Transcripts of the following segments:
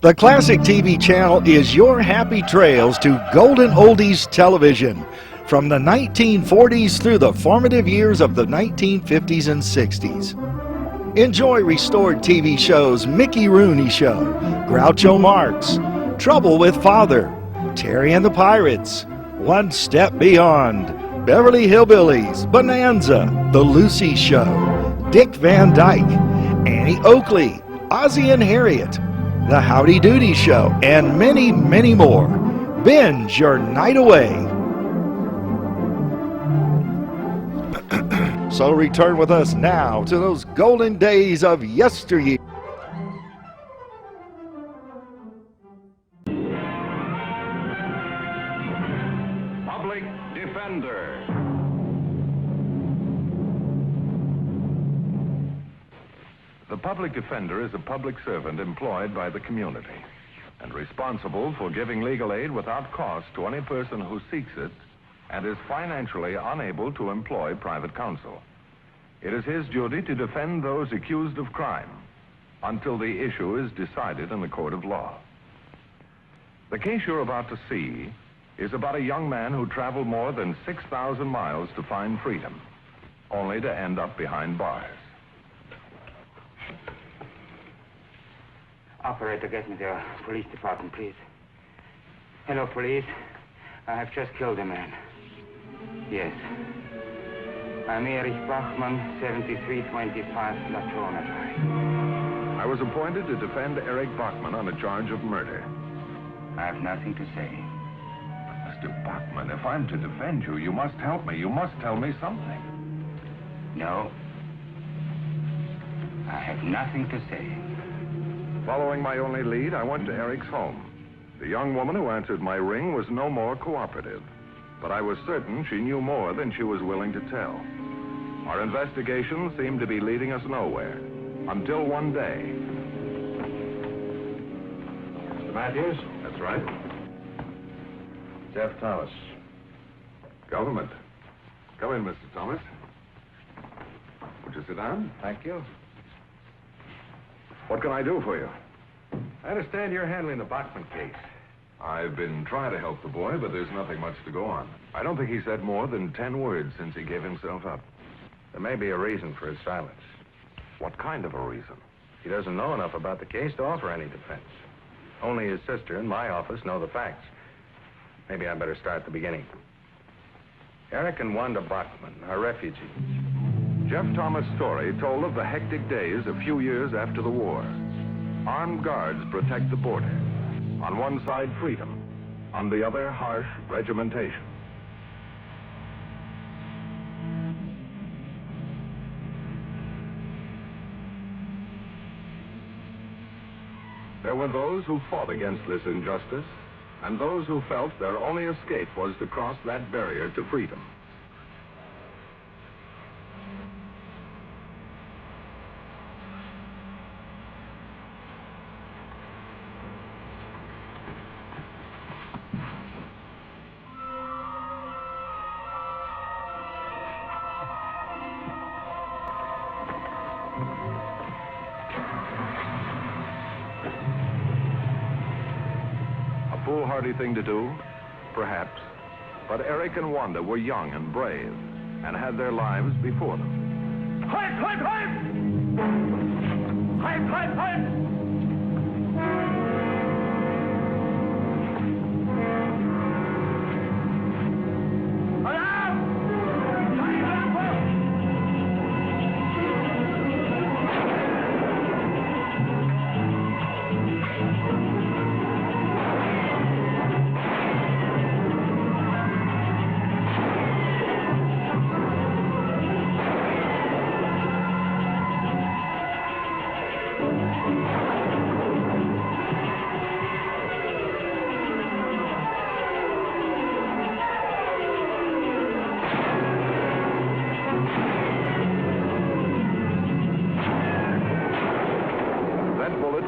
The Classic TV channel is your happy trails to golden oldies television from the 1940s through the formative years of the 1950s and 60s. Enjoy restored TV shows Mickey Rooney Show, Groucho Marx, Trouble with Father, Terry and the Pirates, One Step Beyond, Beverly Hillbillies, Bonanza, The Lucy Show, Dick Van Dyke, Annie Oakley, Ozzie and Harriet, The Howdy Doody Show, and many, many more. Binge your night away. So return with us now to those golden days of yesteryear. Public Defender. The public defender is a public servant employed by the community and responsible for giving legal aid without cost to any person who seeks it and is financially unable to employ private counsel. It is his duty to defend those accused of crime until the issue is decided in the court of law. The case you're about to see is about a young man who traveled more than 6,000 miles to find freedom, only to end up behind bars. Operator, get me the police department, please. Hello, police. I have just killed a man. Yes. I'm Eric Bachman, 7325 La Trona Drive. I was appointed to defend Eric Bachman on a charge of murder. I have nothing to say. Mr. Bachman, if I'm to defend you, you must help me. You must tell me something. No. I have nothing to say. Following my only lead, I went to Eric's home. The young woman who answered my ring was no more cooperative, but I was certain she knew more than she was willing to tell. Our investigation seemed to be leading us nowhere, until one day. Mr. Matthews? That's right. Jeff Thomas. Government. Come in, Mr. Thomas. Would you sit down? Thank you. What can I do for you? I understand you're handling the Bachman case. I've been trying to help the boy, but there's nothing much to go on. I don't think he said more than 10 words since he gave himself up. There may be a reason for his silence. What kind of a reason? He doesn't know enough about the case to offer any defense. Only his sister and my office know the facts. Maybe I better start at the beginning. Eric and Wanda Bachman are refugees. Jeff Thomas' story told of the hectic days a few years after the war. Armed guards protect the border. On one side, freedom. On the other, harsh regimentation. There were those who fought against this injustice, and those who felt their only escape was to cross that barrier to freedom. Foolhardy thing to do? Perhaps. But Eric and Wanda were young and brave and had their lives before them. Halt, halt, halt! Halt, halt, halt!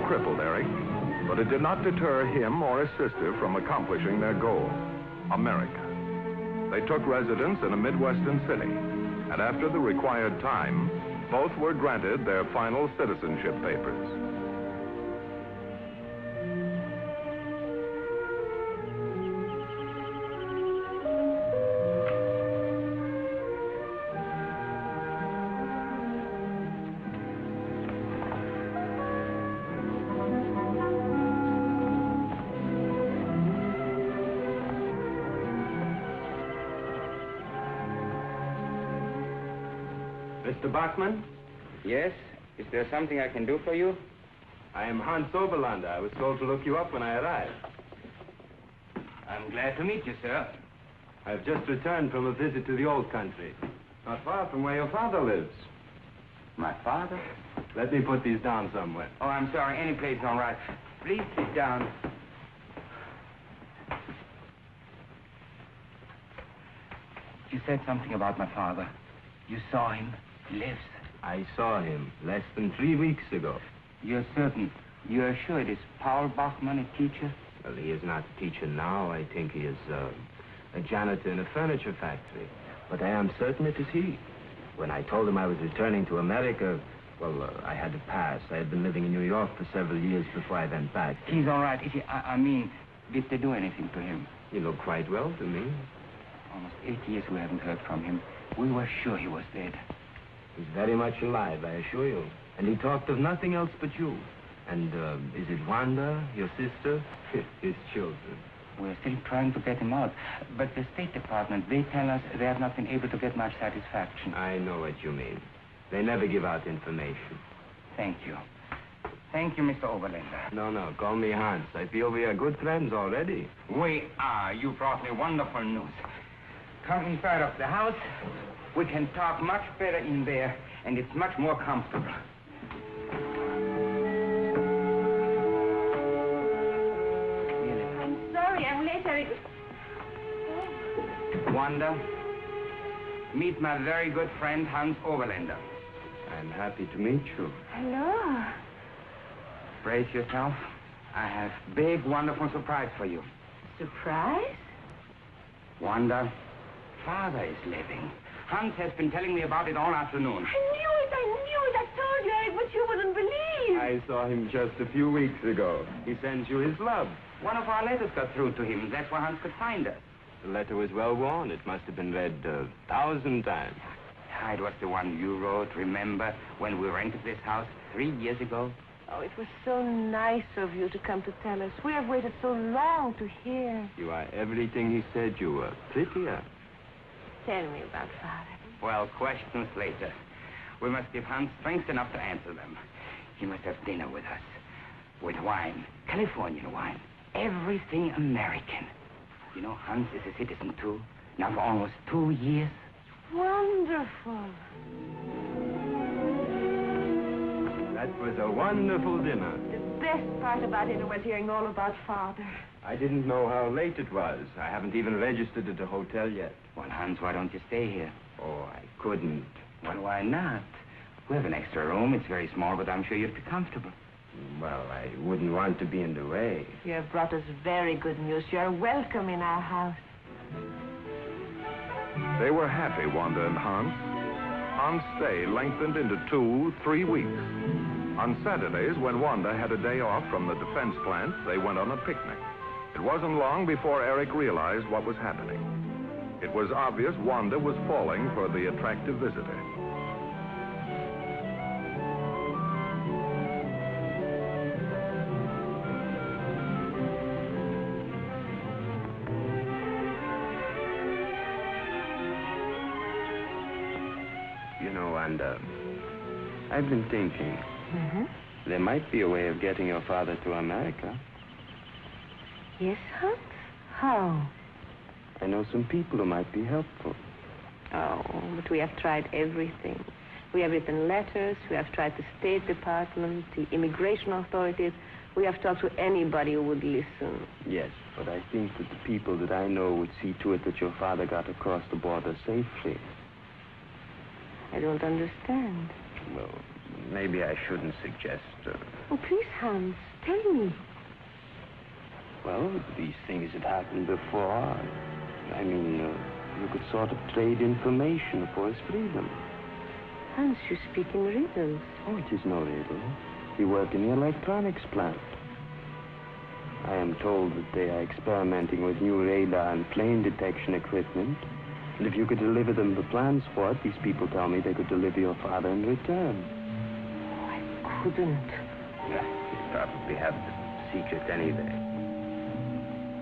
Crippled Eric, but it did not deter him or his sister from accomplishing their goal, America. They took residence in a Midwestern city, and after the required time, both were granted their final citizenship papers. Mr. Bachman? Yes? Is there something I can do for you? I am Hans Oberlander. I was told to look you up when I arrived. I'm glad to meet you, sir. I've just returned from a visit to the old country. Not far from where your father lives. My father? Let me put these down somewhere. Oh, I'm sorry. Any place is all right. Please sit down. You said something about my father. You saw him. He lives. I saw him less than 3 weeks ago. You're certain? You're sure it is Paul Bachman, a teacher? Well, he is not a teacher now. I think he is a janitor in a furniture factory. But I am certain it is he. When I told him I was returning to America, well, I had to pass. I had been living in New York for several years before I went back. He's all right. I mean, did they do anything to him? He looked quite well to me. Almost 8 years we haven't heard from him. We were sure he was dead. He's very much alive, I assure you. And he talked of nothing else but you. And, is it Wanda, your sister? His children. We're still trying to get him out. But the State Department, they tell us they have not been able to get much satisfaction. I know what you mean. They never give out information. Thank you. Thank you, Mr. Oberlander. No, call me Hans. I feel we are good friends already. We are. You brought me wonderful news. Come inside of the house. We can talk much better in there, and it's much more comfortable. I'm sorry, I'm late, Eric. Wanda, meet my very good friend, Hans Oberlander. I'm happy to meet you. Hello. Brace yourself. I have big, wonderful surprise for you. Surprise? Wanda, Father is living. Hans has been telling me about it all afternoon. I knew it. I told you, Eric, but you wouldn't believe. I saw him just a few weeks ago. He sends you his love. One of our letters got through to him. That's where Hans could find us. The letter was well worn. It must have been read 1,000 times. It was the one you wrote, remember, when we rented this house 3 years ago? Oh, it was so nice of you to come to tell us. We have waited so long to hear. You are everything he said you were. Prettier. Tell me about Father. Well, questions later. We must give Hans strength enough to answer them. He must have dinner with us. With wine. Californian wine. Everything American. You know, Hans is a citizen, too. Now for almost 2 years. Wonderful. That was a wonderful dinner. The best part about dinner was hearing all about Father. I didn't know how late it was. I haven't even registered at the hotel yet. Well, Hans, why don't you stay here? Oh, I couldn't. Well, why not? We have an extra room. It's very small, but I'm sure you'd be comfortable. Well, I wouldn't want to be in the way. You have brought us very good news. You are welcome in our house. They were happy, Wanda and Hans. Hans' stay lengthened into 2-3 weeks. On Saturdays, when Wanda had a day off from the defense plant, they went on a picnic. It wasn't long before Eric realized what was happening. It was obvious Wanda was falling for the attractive visitor. You know, Wanda, I've been thinking. Mm-hmm. There might be a way of getting your father to America. Yes, Hans? How? I know some people who might be helpful. Oh, but we have tried everything. We have written letters. We have tried the State Department, the immigration authorities. We have talked to anybody who would listen. Yes, but I think that the people that I know would see to it that your father got across the border safely. I don't understand. Well, maybe I shouldn't suggest... Oh, please, Hans, tell me. Well, these things have happened before. I mean, you could sort of trade information for his freedom. Hans, you speak in riddles. Oh, it is no riddle. He worked in the electronics plant. I am told that they are experimenting with new radar and plane detection equipment. And if you could deliver them the plans for it, these people tell me they could deliver your father in return. Oh, I couldn't. Yeah, you probably have the secret anyway.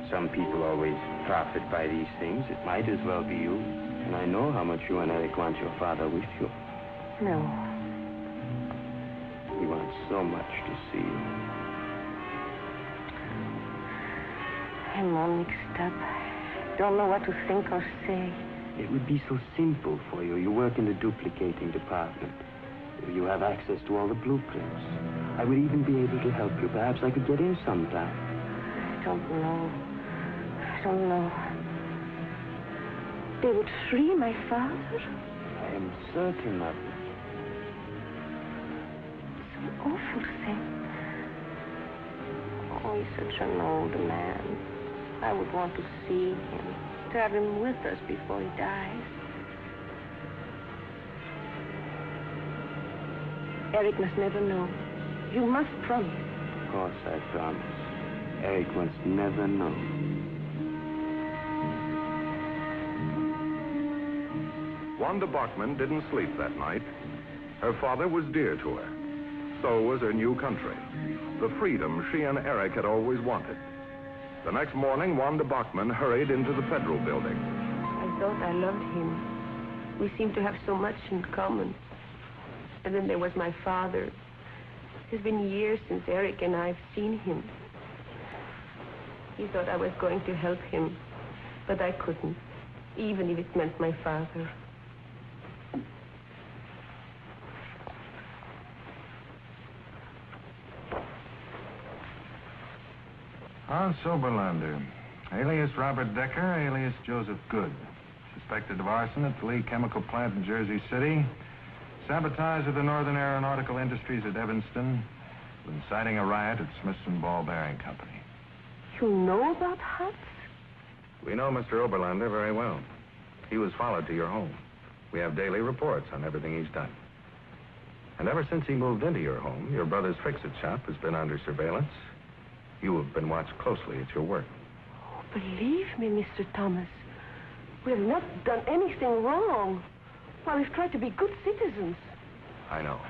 Some people always profit by these things. It might as well be you. And I know how much you and Eric want your father with you. No. He wants so much to see you. I'm all mixed up. Don't know what to think or say. It would be so simple for you. You work in the duplicating department. You have access to all the blueprints. I would even be able to help you. Perhaps I could get in sometime. I don't know. I don't know. They would free my father? I am certain of it. It's an awful thing. Oh, he's such an old man. I would want to see him, to have him with us before he dies. Eric must never know. You must promise. Of course, I promise. Eric must never know. Wanda Bachman didn't sleep that night. Her father was dear to her. So was her new country, the freedom she and Eric had always wanted. The next morning, Wanda Bachman hurried into the Federal Building. I thought I loved him. We seemed to have so much in common. And then there was my father. It's been years since Eric and I have seen him. He thought I was going to help him, but I couldn't, even if it meant my father. Hans Oberlander, alias Robert Decker, alias Joseph Good. Suspected of arson at the Lee Chemical Plant in Jersey City. Sabotage of the Northern Aeronautical Industries at Evanston. Inciting a riot at Smithson Ball Bearing Company. You know about Hans? We know Mr. Oberlander very well. He was followed to your home. We have daily reports on everything he's done. And ever since he moved into your home, your brother's fix-it shop has been under surveillance. You have been watched closely at your work. Oh, believe me, Mr. Thomas. We have not done anything wrong. Well, we've tried to be good citizens. I know.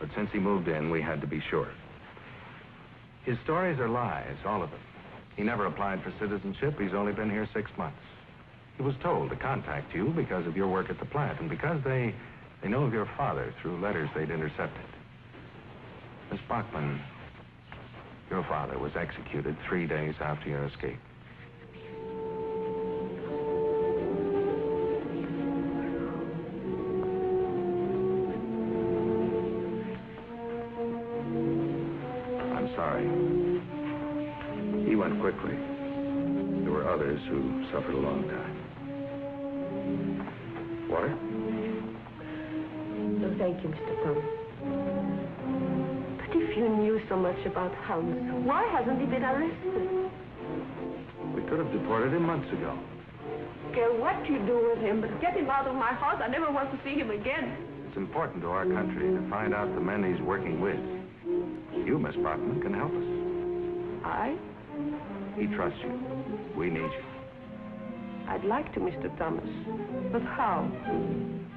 But since he moved in, we had to be sure. His stories are lies, all of them. He never applied for citizenship. He's only been here 6 months. He was told to contact you because of your work at the plant and because they know of your father through letters they'd intercepted. Miss Bachman, your father was executed 3 days after your escape. I'm sorry. He went quickly. There were others who suffered a long time. Water? No, thank you, Mr. Thomas. But if you knew so much about Hans, why hasn't he been arrested? We could have deported him months ago. Care what you do with him, but get him out of my house. I never want to see him again. It's important to our country to find out the men he's working with. You, Miss Bachman, can help us. I? He trusts you. We need you. I'd like to, Mr. Thomas. But how?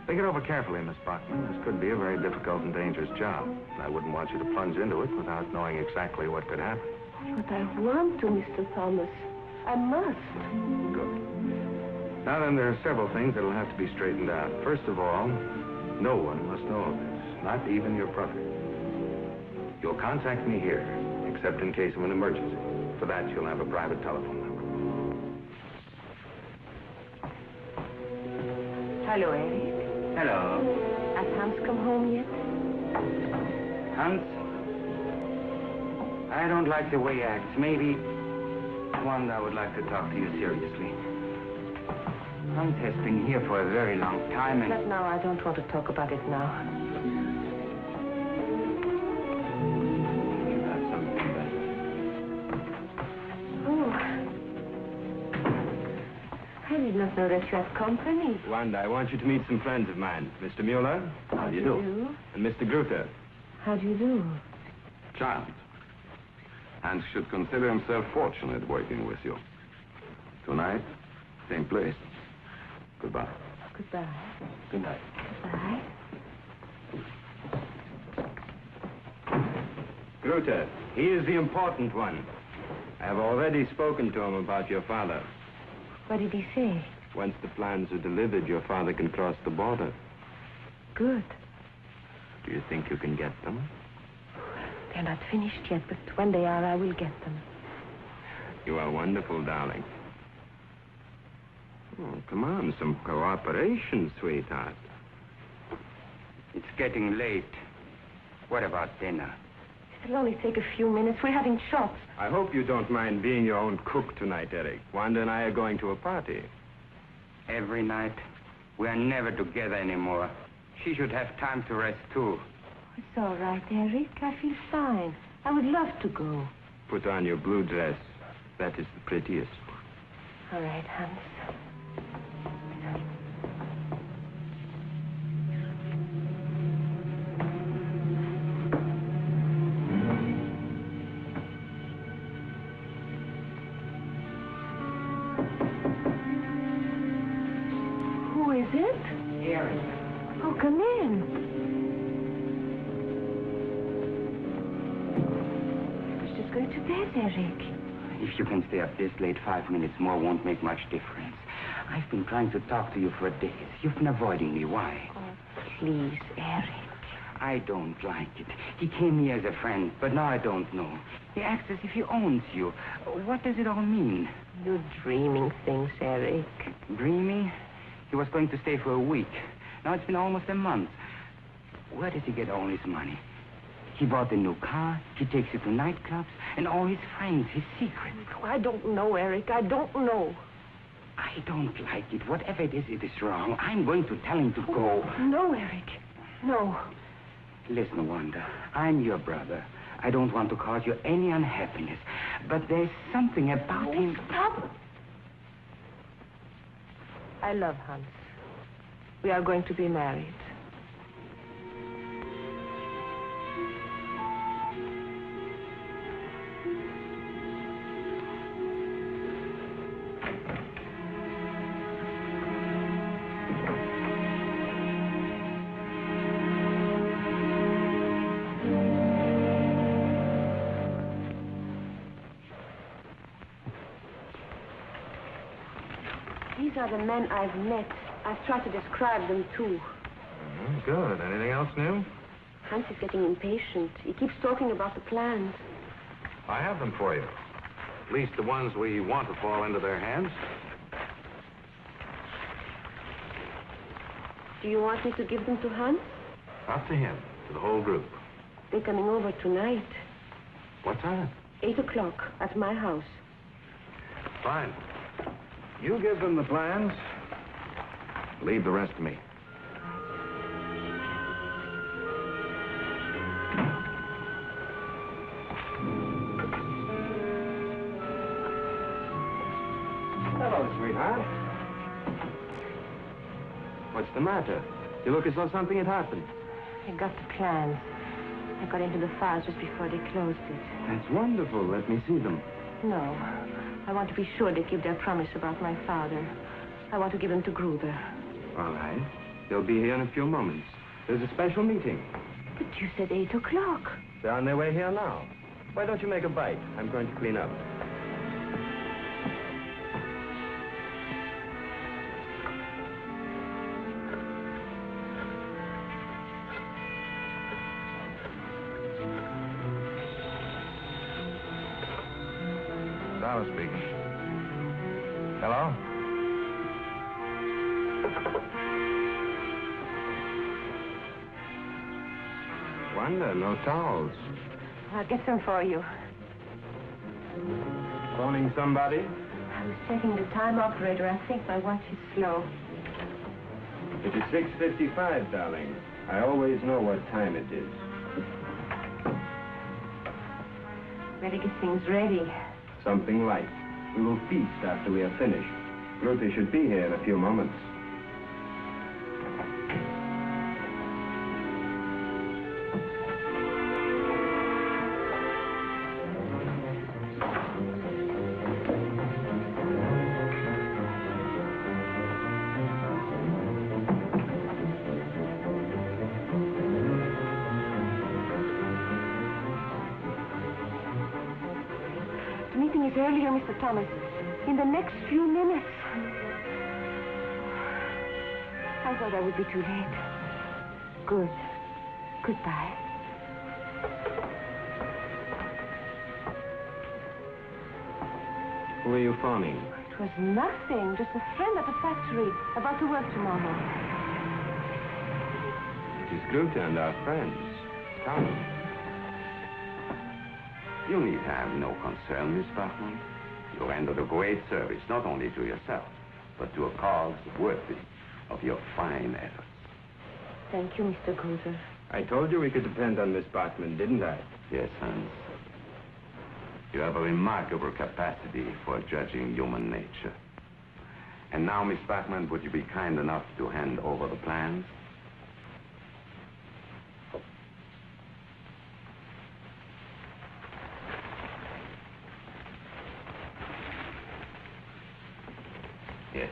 Think it over carefully, Miss Bachman. This could be a very difficult and dangerous job. I wouldn't want you to plunge into it without knowing exactly what could happen. But I want to, Mr. Thomas. I must. Good. Now then, there are several things that'll have to be straightened out. First of all, no one must know of this, not even your brother. You'll contact me here, except in case of an emergency. For that, you'll have a private telephone number. Hello, Eric. Hello. Has Hans come home yet? Hans? I don't like the way he acts. Maybe Wanda would like to talk to you seriously. Hans has been here for a very long time and... Not now. I don't want to talk about it now. You have something better. Oh. I did not know that you had company. Wanda, I want you to meet some friends of mine. Mr. Mueller, how do you do? And Mr. Grutter. How do you do? Child, Hans should consider himself fortunate working with you. Tonight, same place. Goodbye. Goodbye. Good night. Goodbye. Grutter, he is the important one. I have already spoken to him about your father. What did he say? Once the plans are delivered, your father can cross the border. Good. Do you think you can get them? They're not finished yet, but when they are, I will get them. You are wonderful, darling. Oh, come on, some cooperation, sweetheart. It's getting late. What about dinner? It'll only take a few minutes. We're having chops. I hope you don't mind being your own cook tonight, Eric. Wanda and I are going to a party. Every night? We are never together anymore. She should have time to rest, too. It's all right, Eric. I feel fine. I would love to go. Put on your blue dress. That is the prettiest. All right, Hans. Who is it? Eric. Oh, come in. I was just going to bed, Eric. If you can stay up this late, 5 minutes more won't make much difference. I've been trying to talk to you for days. You've been avoiding me. Why? Oh, please, Eric. I don't like it. He came here as a friend, but now I don't know. He acts as if he owns you. What does it all mean? You're dreaming things, Eric. Dreaming? He was going to stay for a week. Now it's been almost a month. Where does he get all his money? He bought a new car, he takes it to nightclubs, and all his friends, his secrets. Oh, I don't know, Eric. I don't know. I don't like it. Whatever it is wrong. I'm going to tell him to go. No, Eric. No. Listen, Wanda, I'm your brother. I don't want to cause you any unhappiness, but there's something about him. Stop. I love Hans. We are going to be married. These are the men I've met. I've tried to describe them, too. Good. Anything else new? Hans is getting impatient. He keeps talking about the plans. I have them for you. At least the ones we want to fall into their hands. Do you want me to give them to Hans? Up to him, to the whole group. They're coming over tonight. What time? 8 o'clock at my house. Fine. You give them the plans. Leave the rest to me. Hello, sweetheart. What's the matter? You look as though something had happened. I got the plans. I got into the files just before they closed it. That's wonderful. Let me see them. No. I want to be sure they keep their promise about my father. I want to give them to Gruber. All right. They'll be here in a few moments. There's a special meeting. But you said 8 o'clock. They're on their way here now. Why don't you make a bite? I'm going to clean up. Dallas speaking. Hello? Wanda, no towels. I'll get some for you. Phoning somebody? I was checking the time, operator. I think my watch is slow. It is 6:55, darling. I always know what time it is. Better get things ready. Something light. We will feast after we are finished. Ruthie should be here in a few moments. The meeting is earlier, Mr. Thomas. In the next few minutes. I thought I would be too late. Good. Goodbye. Who are you phoning? It was nothing. Just a friend at the factory. About to work tomorrow. It is good and our friends. Come. You need have no concern, Miss Bachman. You rendered a great service, not only to yourself, but to a cause worthy of your fine efforts. Thank you, Mr. Gruder. I told you we could depend on Miss Bachman, didn't I? Yes, Hans. You have a remarkable capacity for judging human nature. And now, Miss Bachman, would you be kind enough to hand over the plans? Yes.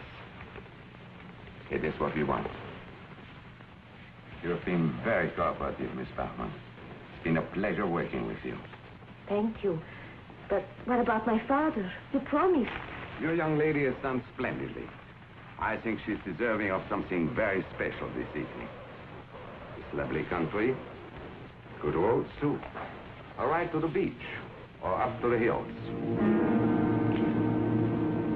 It is what we want. You have been very cooperative, Miss Bachman. It's been a pleasure working with you. Thank you. But what about my father? You promised. Your young lady has done splendidly. I think she's deserving of something very special this evening. This lovely country, good roads, too. A ride to the beach, or up to the hills.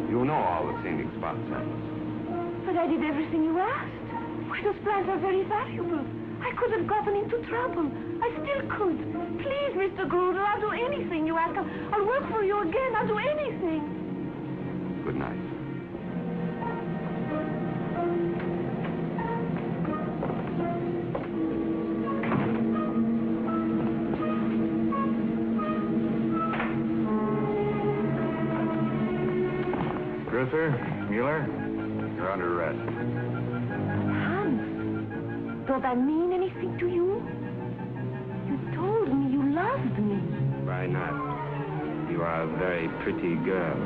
You know all the scenic spots, Hans. But I did everything you asked. Why, those plans are very valuable. I could have gotten into trouble. I still could. Please, Mr. Gruder, I'll do anything you ask. I'll work for you again. I'll do anything. Good night. Gruder, Mueller, you're under arrest. Hans, don't I mean anything to you? You told me you loved me. Why not? You are a very pretty girl.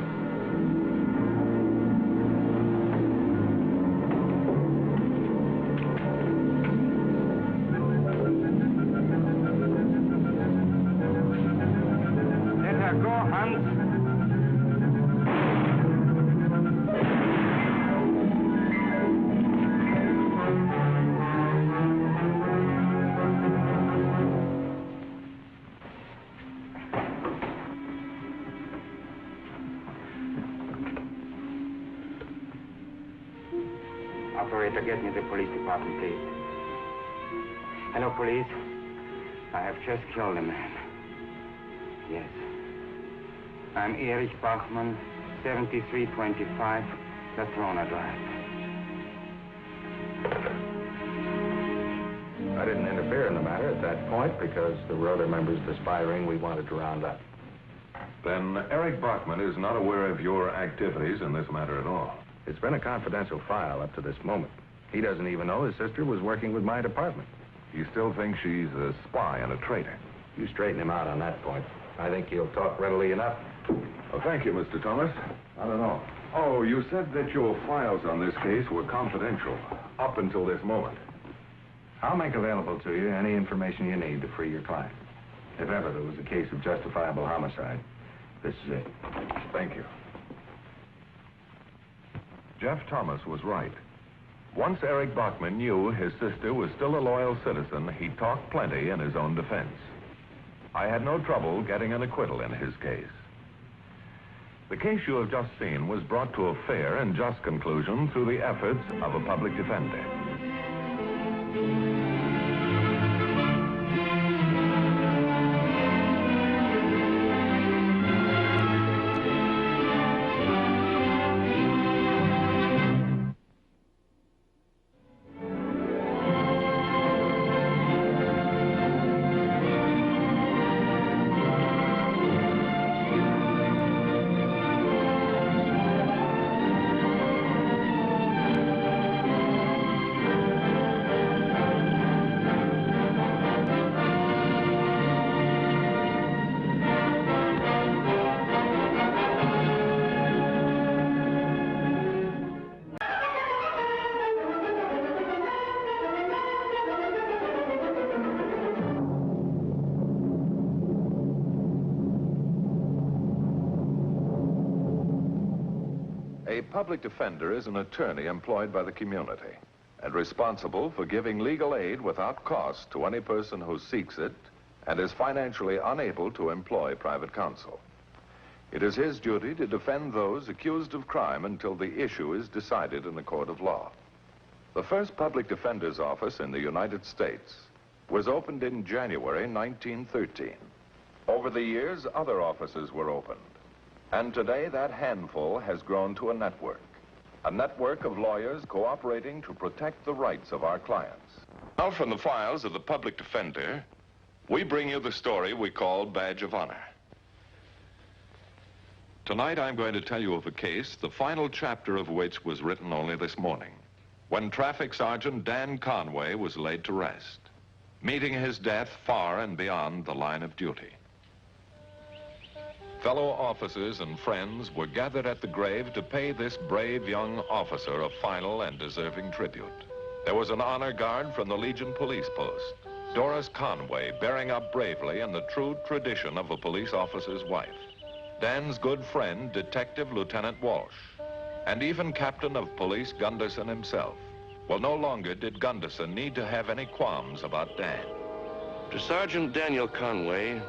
Let her go, Hans. Operator, get me the police department, please. Hello, police. I have just killed a man. Yes. I'm Eric Bachman, 7325 Latrona Drive. I didn't interfere in the matter at that point because there were other members of the spy ring we wanted to round up. Then Eric Bachman is not aware of your activities in this matter at all. It's been a confidential file up to this moment. He doesn't even know his sister was working with my department. You still think she's a spy and a traitor? You straighten him out on that point. I think he'll talk readily enough. Well, thank you, Mr. Thomas. I don't know. Oh, you said that your files on this case were confidential up until this moment. I'll make available to you any information you need to free your client. If ever there was a case of justifiable homicide, this is it. Thank you. Jeff Thomas was right. Once Eric Bachman knew his sister was still a loyal citizen, he talked plenty in his own defense. I had no trouble getting an acquittal in his case. The case you have just seen was brought to a fair and just conclusion through the efforts of a public defender. A public defender is an attorney employed by the community. and responsible for giving legal aid without cost to any person who seeks it and is financially unable to employ private counsel. It is his duty to defend those accused of crime until the issue is decided in a court of law. The first public defender's office in the United States was opened in January 1913. Over the years, other offices were opened. And today, that handful has grown to a network of lawyers cooperating to protect the rights of our clients. Now, from the files of the public defender, we bring you the story we call Badge of Honor. Tonight, I'm going to tell you of a case, the final chapter of which was written only this morning, when Traffic Sergeant Dan Conway was laid to rest, meeting his death far and beyond the line of duty. Fellow officers and friends were gathered at the grave to pay this brave young officer a final and deserving tribute. There was an honor guard from the Legion Police Post, Doris Conway bearing up bravely in the true tradition of a police officer's wife, Dan's good friend, Detective Lieutenant Walsh, and even Captain of Police Gunderson himself. Well, no longer did Gunderson need to have any qualms about Dan. To Sergeant Daniel Conway,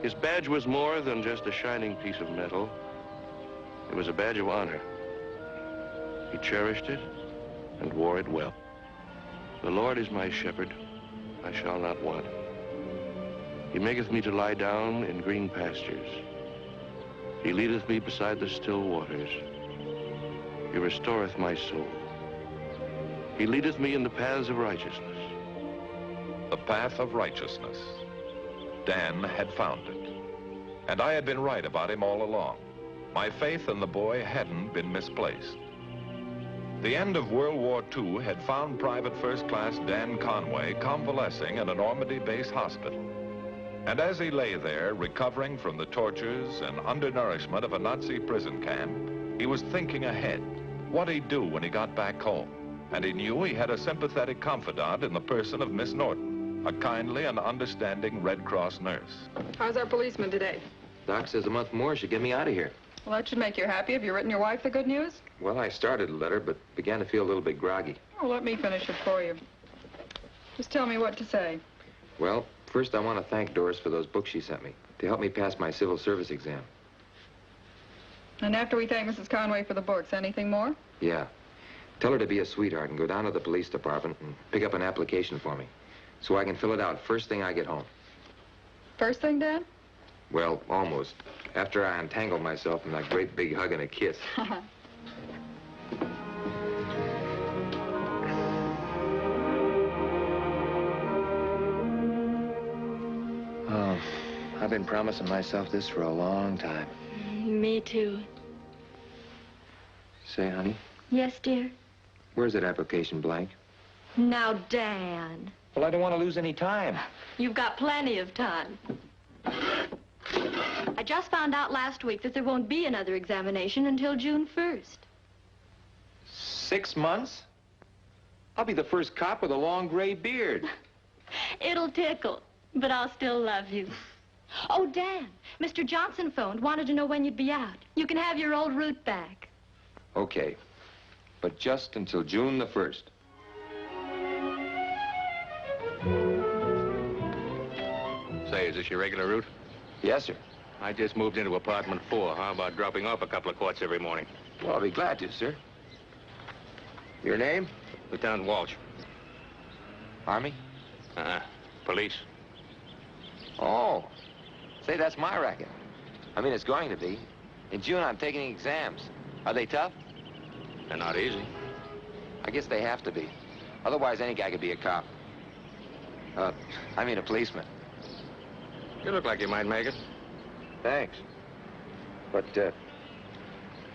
his badge was more than just a shining piece of metal. It was a badge of honor. He cherished it and wore it well. The Lord is my shepherd, I shall not want. He maketh me to lie down in green pastures. He leadeth me beside the still waters. He restoreth my soul. He leadeth me in the paths of righteousness. The path of righteousness. Dan had found it. And I had been right about him all along. My faith in the boy hadn't been misplaced. The end of World War II had found Private First Class Dan Conway convalescing in a Normandy base hospital. And as he lay there, recovering from the tortures and undernourishment of a Nazi prison camp, he was thinking ahead, what he'd do when he got back home. And he knew he had a sympathetic confidant in the person of Miss Norton, a kindly and understanding Red Cross nurse. How's our policeman today? Doc says a month more should get me out of here. Well, that should make you happy. Have you written your wife the good news? Well, I started a letter, but began to feel a little bit groggy. Oh, let me finish it for you. Just tell me what to say. Well, first I want to thank Doris for those books she sent me to help me pass my civil service exam. And after we thank Mrs. Conway for the books, anything more? Yeah. Tell her to be a sweetheart and go down to the police department and pick up an application for me so I can fill it out first thing I get home. First thing, Dan? Well, almost. After I untangle myself in that great big hug and a kiss. Oh, I've been promising myself this for a long time. Me too. Say, honey, Yes, dear? where's that application blank? Now, Dan, Well, I don't want to lose any time. you've got plenty of time. I just found out last week that there won't be another examination until June 1st. 6 months? I'll be the first cop with a long gray beard. It'll tickle, but I'll still love you. Oh, Dan, Mr. Johnson phoned, wanted to know when you'd be out. You can have your old route back. Okay, but just until June the 1st. Say, is this your regular route? Yes, sir. I just moved into apartment 4. How about dropping off a couple of quarts every morning? Well, I'll be glad to, sir. Your name? Lieutenant Walsh. Army? Police. Oh. Say, that's my racket. I mean, it's going to be. In June, I'm taking exams. Are they tough? They're not easy. I guess they have to be. Otherwise, any guy could be a cop. I mean a policeman. You look like you might make it. Thanks. But,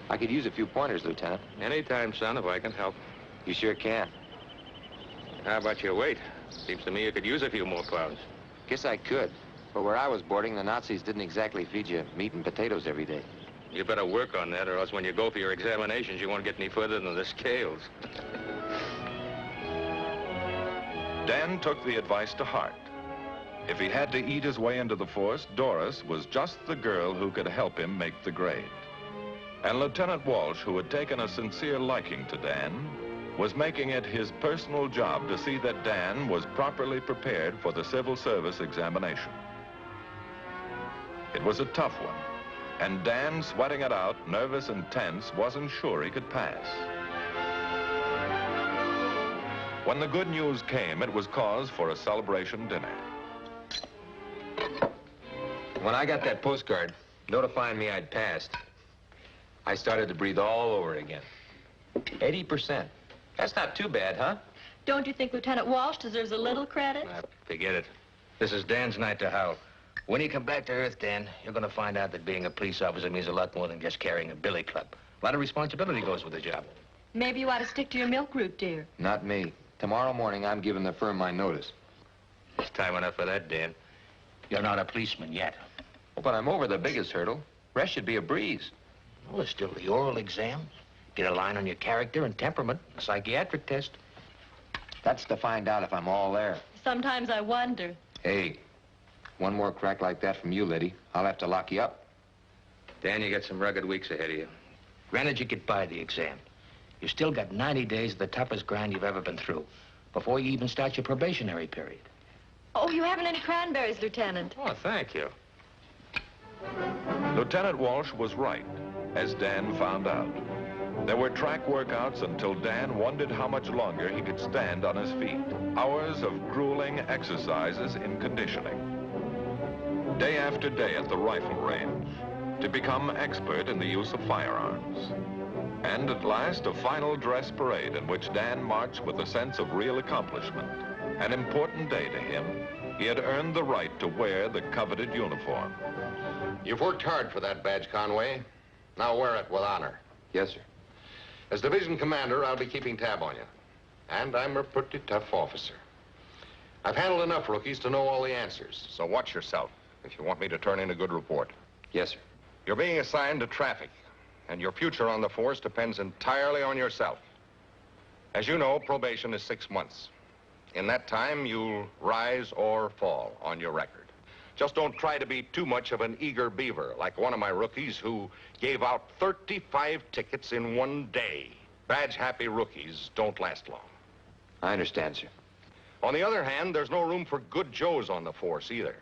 I could use a few pointers, Lieutenant. Anytime, son, if I can help. You sure can. How about your weight? Seems to me you could use a few more pounds. Guess I could. But where I was boarding, the Nazis didn't exactly feed you meat and potatoes every day. You better work on that, or else when you go for your examinations, you won't get any further than the scales. Dan took the advice to heart. If he had to eat his way into the force, Doris was just the girl who could help him make the grade. And Lieutenant Walsh, who had taken a sincere liking to Dan, was making it his personal job to see that Dan was properly prepared for the civil service examination. It was a tough one, and Dan, sweating it out, nervous and tense, wasn't sure he could pass. When the good news came, it was cause for a celebration dinner. When I got that postcard notifying me I'd passed, I started to breathe all over again. 80%. That's not too bad, huh? Don't you think Lieutenant Walsh deserves a little credit? Forget it. This is Dan's night to howl. When you come back to Earth, Dan, you're going to find out that being a police officer means a lot more than just carrying a billy club. A lot of responsibility goes with the job. Maybe you ought to stick to your milk route, dear. Not me. Tomorrow morning, I'm giving the firm my notice. It's time enough for that, Dan. You're not a policeman yet. Oh, but I'm over the biggest hurdle. Rest should be a breeze. Well, there's still the oral exam. Get a line on your character and temperament. A psychiatric test. That's to find out if I'm all there. Sometimes I wonder. Hey, one more crack like that from you, Liddy, I'll have to lock you up. Dan, you got some rugged weeks ahead of you. Granted, you get by the exam. You still got 90 days of the toughest grind you've ever been through before you even start your probationary period. Oh, you haven't any cranberries, Lieutenant. Oh, thank you. Lieutenant Walsh was right, as Dan found out. There were track workouts until Dan wondered how much longer he could stand on his feet. Hours of grueling exercises in conditioning. Day after day at the rifle range to become expert in the use of firearms. And at last, a final dress parade in which Dan marched with a sense of real accomplishment. An important day to him. He had earned the right to wear the coveted uniform. You've worked hard for that badge, Conway. Now wear it with honor. Yes, sir. As division commander, I'll be keeping tab on you. And I'm a pretty tough officer. I've handled enough rookies to know all the answers. So watch yourself if you want me to turn in a good report. Yes, sir. You're being assigned to traffic, and your future on the force depends entirely on yourself. As you know, probation is 6 months. In that time, you'll rise or fall on your record. Just don't try to be too much of an eager beaver, like one of my rookies who gave out 35 tickets in one day. Badge-happy rookies don't last long. I understand, sir. On the other hand, there's no room for good Joes on the force either.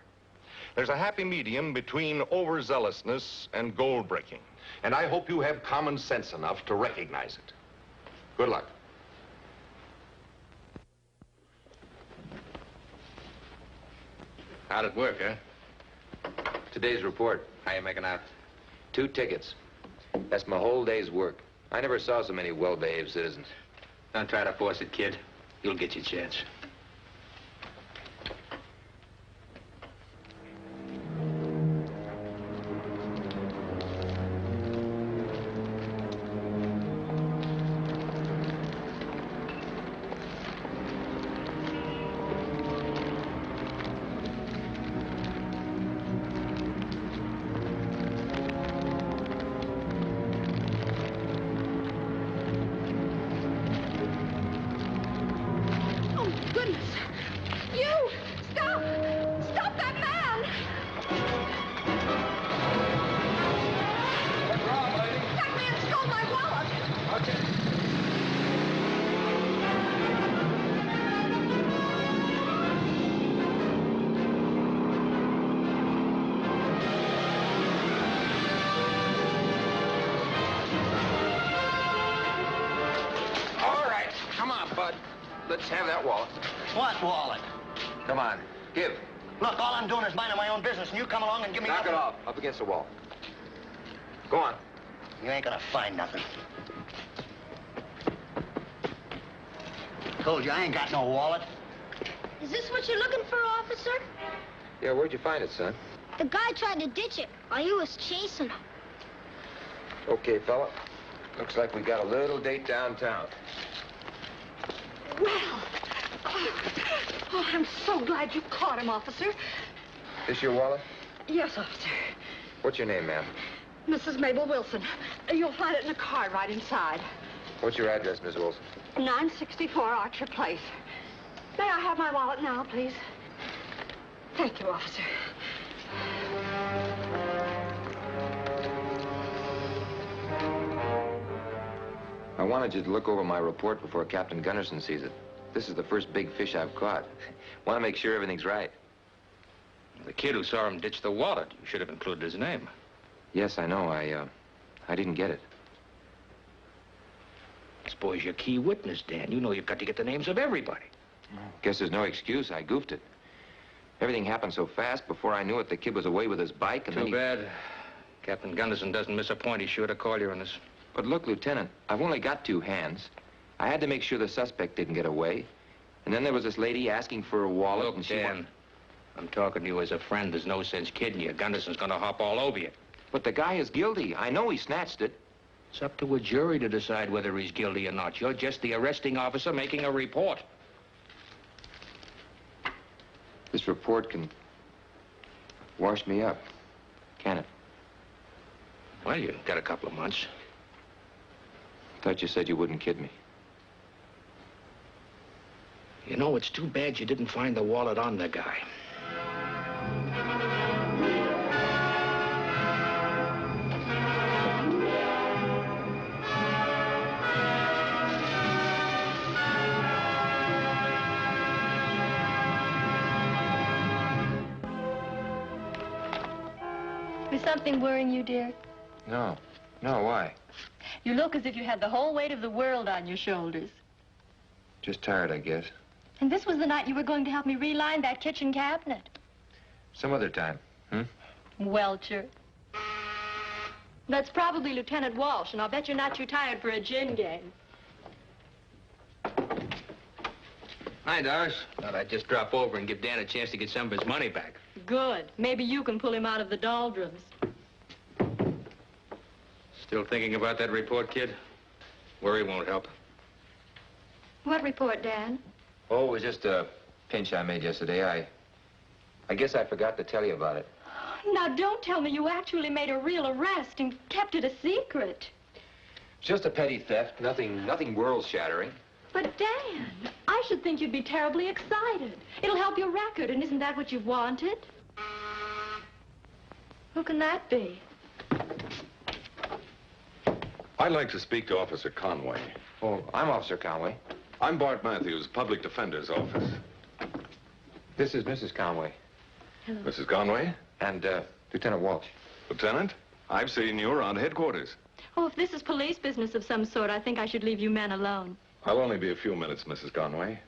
There's a happy medium between overzealousness and gold-breaking. And I hope you have common sense enough to recognize it. Good luck. How'd it work, huh? Today's report. How you making out? 2 tickets. That's my whole day's work. I never saw so many well-behaved citizens. Don't try to force it, kid. You'll get your chance. Let's have that wallet. What wallet? Come on, give. Look, all I'm doing is minding my own business, and you come along and give me Knock nothing. it off, up against the wall. Go on. You ain't gonna find nothing. Told you I ain't got no wallet. Is this what you're looking for, officer? Yeah, where'd you find it, son? The guy tried to ditch it while you was chasing him. Okay, fella. Looks like we got a little date downtown. Well, oh, I'm so glad you caught him, officer. This your wallet? Yes, officer. What's your name, ma'am? Mrs. Mabel Wilson. You'll find it in the card right inside. What's your address, Miss Wilson? 964 Archer Place. May I have my wallet now, please? Thank you, officer. I wanted you to look over my report before Captain Gunderson sees it. This is the first big fish I've caught. Want to make sure everything's right. The kid who saw him ditch the wallet. You should have included his name. Yes, I know. I didn't get it. This boy's your key witness, Dan. You know you've got to get the names of everybody. Guess there's no excuse. I goofed it. Everything happened so fast. Before I knew it, the kid was away with his bike, and Too bad. Captain Gunderson doesn't miss a point. He's sure to call you on this. But look, Lieutenant, I've only got 2 hands. I had to make sure the suspect didn't get away. And then there was this lady asking for a wallet. Look, Dan, I'm talking to you as a friend. There's no sense kidding you. Gunderson's gonna hop all over you. But the guy is guilty. I know he snatched it. It's up to a jury to decide whether he's guilty or not. You're just the arresting officer making a report. This report can wash me up, can it? Well, you got a couple of months. Thought you said you wouldn't kid me. You know, it's too bad you didn't find the wallet on the guy. Is something worrying you, dear? No. No, why? You look as if you had the whole weight of the world on your shoulders. Just tired, I guess. And this was the night you were going to help me reline that kitchen cabinet. Some other time, Welcher. That's probably Lieutenant Walsh, and I'll bet you're not too tired for a gin game. Hi, Doris. Thought I'd just drop over and give Dan a chance to get some of his money back. Good. Maybe you can pull him out of the doldrums. Still thinking about that report, kid? Worry won't help. What report, Dan? Oh, it was just a pinch I made yesterday. I guess I forgot to tell you about it. Now, don't tell me you actually made a real arrest and kept it a secret. Just a petty theft. Nothing world-shattering. But, Dan, I should think you'd be terribly excited. It'll help your record, and isn't that what you've wanted? Who can that be? I'd like to speak to Officer Conway. Oh, I'm Officer Conway. I'm Bart Matthews, Public Defender's Office. This is Mrs. Conway. Hello. Mrs. Conway? And, Lieutenant Walsh. Lieutenant, I've seen you around headquarters. Oh, if this is police business of some sort, I think I should leave you men alone. I'll only be a few minutes, Mrs. Conway.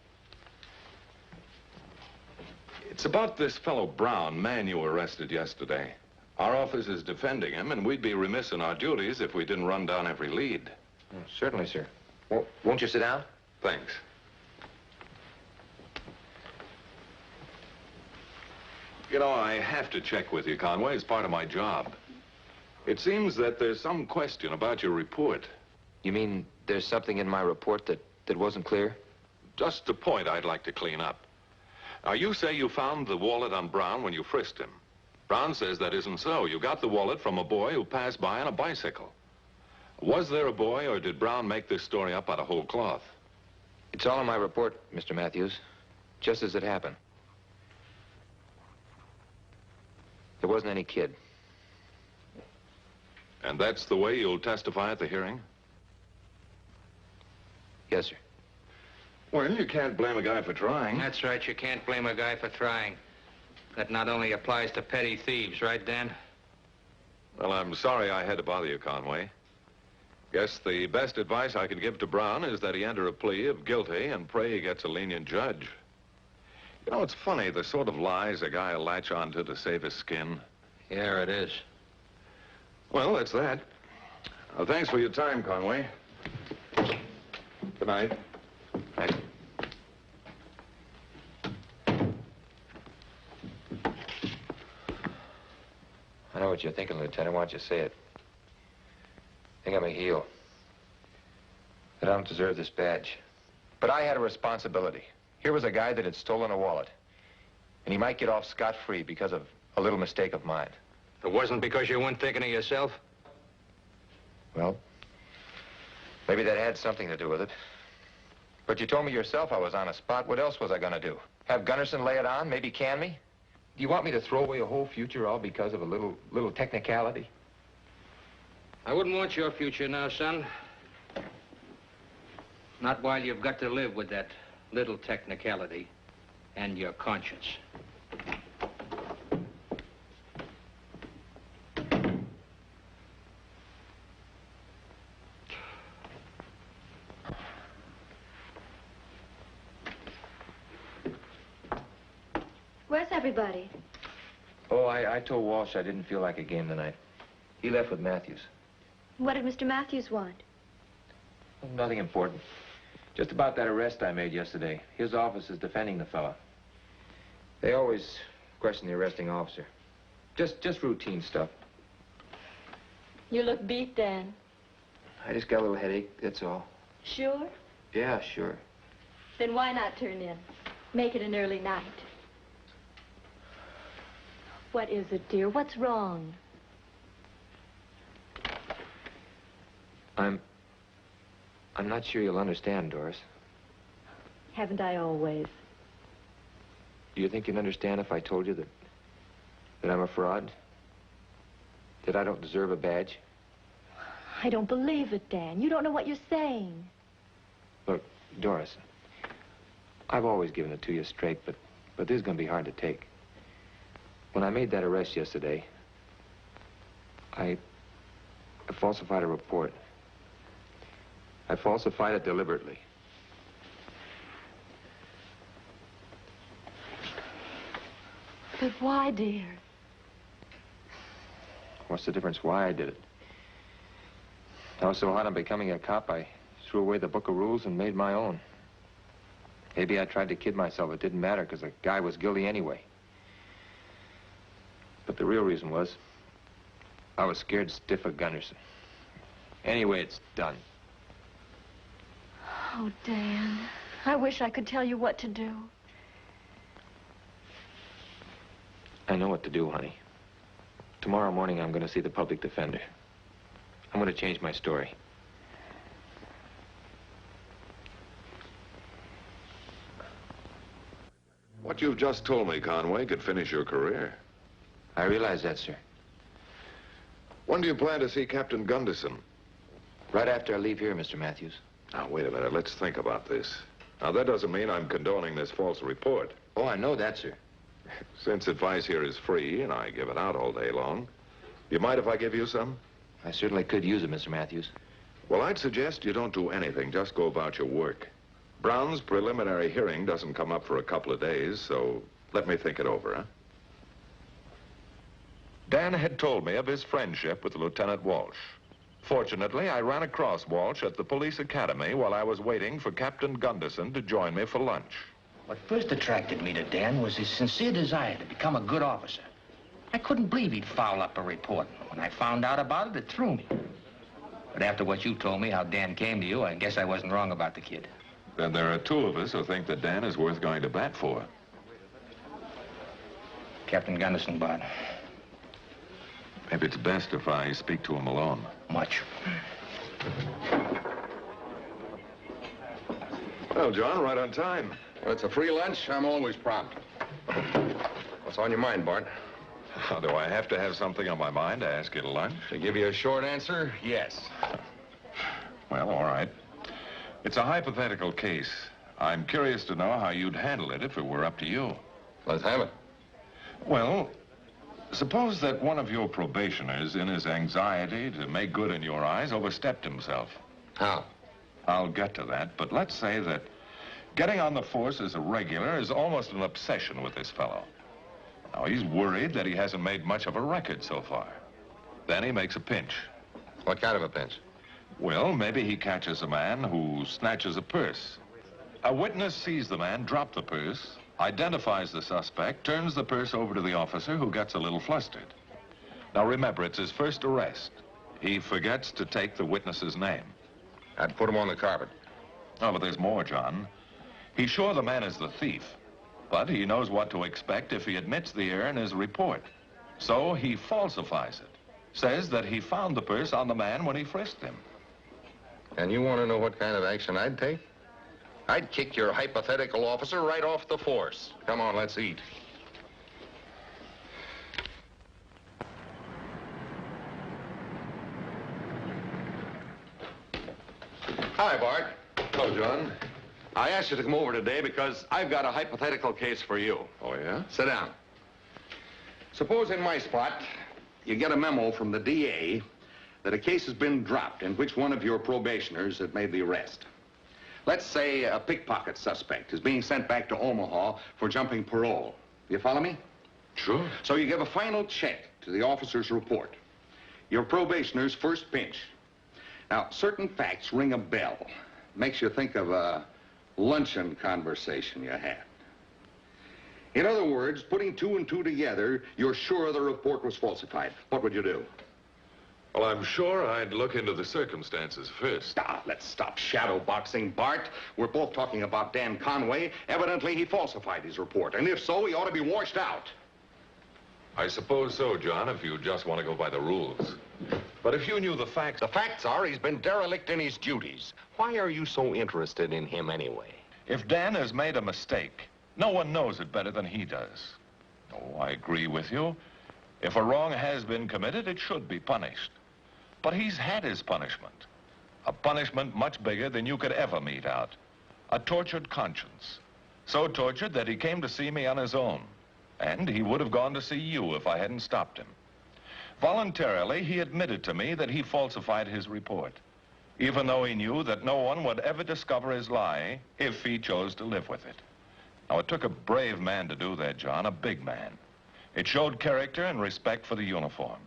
It's about this fellow Brown, man you arrested yesterday. Our office is defending him, and we'd be remiss in our duties if we didn't run down every lead. Oh, certainly, sir. Well, won't you sit down? Thanks. You know, I have to check with you, Conway. It's part of my job. It seems that there's some question about your report. You mean there's something in my report that wasn't clear? Just a point I'd like to clean up. Now, you say you found the wallet on Brown when you frisked him. Brown says that isn't so. You got the wallet from a boy who passed by on a bicycle. Was there a boy, or did Brown make this story up out of whole cloth? It's all in my report, Mr. Matthews, just as it happened. There wasn't any kid. And that's the way you'll testify at the hearing? Yes, sir. Well, you can't blame a guy for trying. That's right, you can't blame a guy for trying. That not only applies to petty thieves, right, Dan? Well, I'm sorry I had to bother you, Conway. Guess the best advice I can give to Brown is that he enter a plea of guilty and pray he gets a lenient judge. You know, it's funny, the sort of lies a guy will latch onto to save his skin. Yeah, it is. Well, that's that. Thanks for your time, Conway. Good night. Night. I know what you're thinking, Lieutenant. Why don't you say it? I think I'm a heel. That I don't deserve this badge. But I had a responsibility. Here was a guy that had stolen a wallet. And he might get off scot-free because of a little mistake of mine. It wasn't because you weren't thinking of yourself? Well, maybe that had something to do with it. But you told me yourself I was on a spot. What else was I gonna do? Have Gunderson lay it on? Maybe can me? Do you want me to throw away a whole future all because of a little technicality? I wouldn't want your future now, son. Not while you've got to live with that little technicality and your conscience. Where's everybody? Oh, I told Walsh I didn't feel like a game tonight. He left with Matthews. What did Mr. Matthews want? Oh, nothing important. Just about that arrest I made yesterday. His office is defending the fella. They always question the arresting officer. Just routine stuff. You look beat, Dan. I just got a little headache, that's all. Sure? Yeah, sure. Then why not turn in? Make it an early night. What is it, dear? What's wrong? I'm not sure you'll understand, Doris. Haven't I always? Do you think you'd understand if I told you that I'm a fraud? That I don't deserve a badge? I don't believe it, Dan. You don't know what you're saying. Look, Doris, I've always given it to you straight, but this is going to be hard to take. When I made that arrest yesterday, I falsified a report. I falsified it deliberately. But why, dear? What's the difference why I did it? I was so hot on becoming a cop, I threw away the book of rules and made my own. Maybe I tried to kid myself. It didn't matter because the guy was guilty anyway. But the real reason was I was scared stiff of Gunderson. Anyway, it's done. Oh, Dan, I wish I could tell you what to do. I know what to do, honey. Tomorrow morning, I'm going to see the public defender. I'm going to change my story. What you've just told me, Conway, could finish your career. I realize that, sir. When do you plan to see Captain Gunderson? Right after I leave here, Mr. Matthews. Now, wait a minute. Let's think about this. Now, that doesn't mean I'm condoning this false report. Oh, I know that, sir. Since advice here is free and I give it out all day long, you mind if I give you some? I certainly could use it, Mr. Matthews. Well, I'd suggest you don't do anything. Just go about your work. Brown's preliminary hearing doesn't come up for a couple of days, so let me think it over, huh? Dan had told me of his friendship with Lieutenant Walsh. Fortunately, I ran across Walsh at the police academy while I was waiting for Captain Gunderson to join me for lunch. What first attracted me to Dan was his sincere desire to become a good officer. I couldn't believe he'd foul up a report. When I found out about it, it threw me. But after what you told me, how Dan came to you, I guess I wasn't wrong about the kid. Then there are two of us who think that Dan is worth going to bat for. Captain Gunderson, Bart. Maybe it's best if I speak to him alone. Much. Well, John, right on time. Well, it's a free lunch. I'm always prompt. What's on your mind, Bart? Do I have to have something on my mind to ask you to lunch? To give you a short answer, yes. Well, all right. It's a hypothetical case. I'm curious to know how you'd handle it if it were up to you. Let's have it. Well, suppose that one of your probationers, in his anxiety to make good in your eyes, overstepped himself. How? I'll get to that, but let's say that getting on the force as a regular is almost an obsession with this fellow. Now, he's worried that he hasn't made much of a record so far. Then he makes a pinch. What kind of a pinch? Well, maybe he catches a man who snatches a purse. A witness sees the man drop the purse, identifies the suspect, turns the purse over to the officer, who gets a little flustered. Now, remember, it's his first arrest. He forgets to take the witness's name. I'd put him on the carpet. Oh, but there's more, John. He's sure the man is the thief, but he knows what to expect if he admits the error in his report. So he falsifies it, says that he found the purse on the man when he frisked him. And you want to know what kind of action I'd take? I'd kick your hypothetical officer right off the force. Come on, let's eat. Hi, Bart. Hello, John. I asked you to come over today because I've got a hypothetical case for you. Oh, yeah? Sit down. Suppose in my spot, you get a memo from the DA that a case has been dropped in which one of your probationers had made the arrest. Let's say a pickpocket suspect is being sent back to Omaha for jumping parole. You follow me? Sure. So you give a final check to the officer's report. Your probationer's first pinch. Now, certain facts ring a bell. Makes you think of a luncheon conversation you had. In other words, putting two and two together, you're sure the report was falsified. What would you do? Well, I'm sure I'd look into the circumstances first. Let's stop shadowboxing, Bart. We're both talking about Dan Conway. Evidently, he falsified his report. And if so, he ought to be washed out. I suppose so, John, if you just want to go by the rules. But if you knew the facts... The facts are he's been derelict in his duties. Why are you so interested in him anyway? If Dan has made a mistake, no one knows it better than he does. Oh, I agree with you. If a wrong has been committed, it should be punished. But he's had his punishment. A punishment much bigger than you could ever mete out. A tortured conscience. So tortured that he came to see me on his own. And he would have gone to see you if I hadn't stopped him. Voluntarily, he admitted to me that he falsified his report, even though he knew that no one would ever discover his lie if he chose to live with it. Now, it took a brave man to do that, John, a big man. It showed character and respect for the uniform.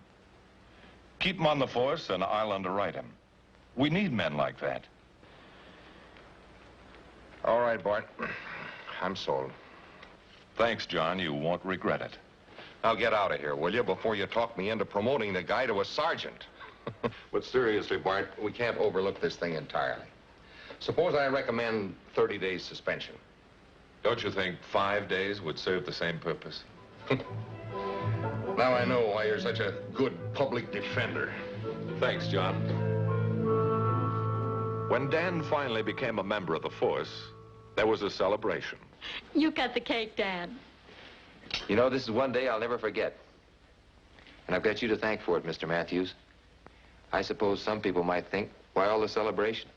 Keep him on the force, and I'll underwrite him. We need men like that. All right, Bart. I'm sold. Thanks, John. You won't regret it. Now get out of here, will you, before you talk me into promoting the guy to a sergeant. But seriously, Bart, we can't overlook this thing entirely. Suppose I recommend 30 days suspension. Don't you think 5 days would serve the same purpose? Now I know why you're such a good public defender. Thanks, John. When Dan finally became a member of the force, there was a celebration. You cut the cake, Dan. You know, this is one day I'll never forget. And I've got you to thank for it, Mr. Matthews. I suppose some people might think, why all the celebration?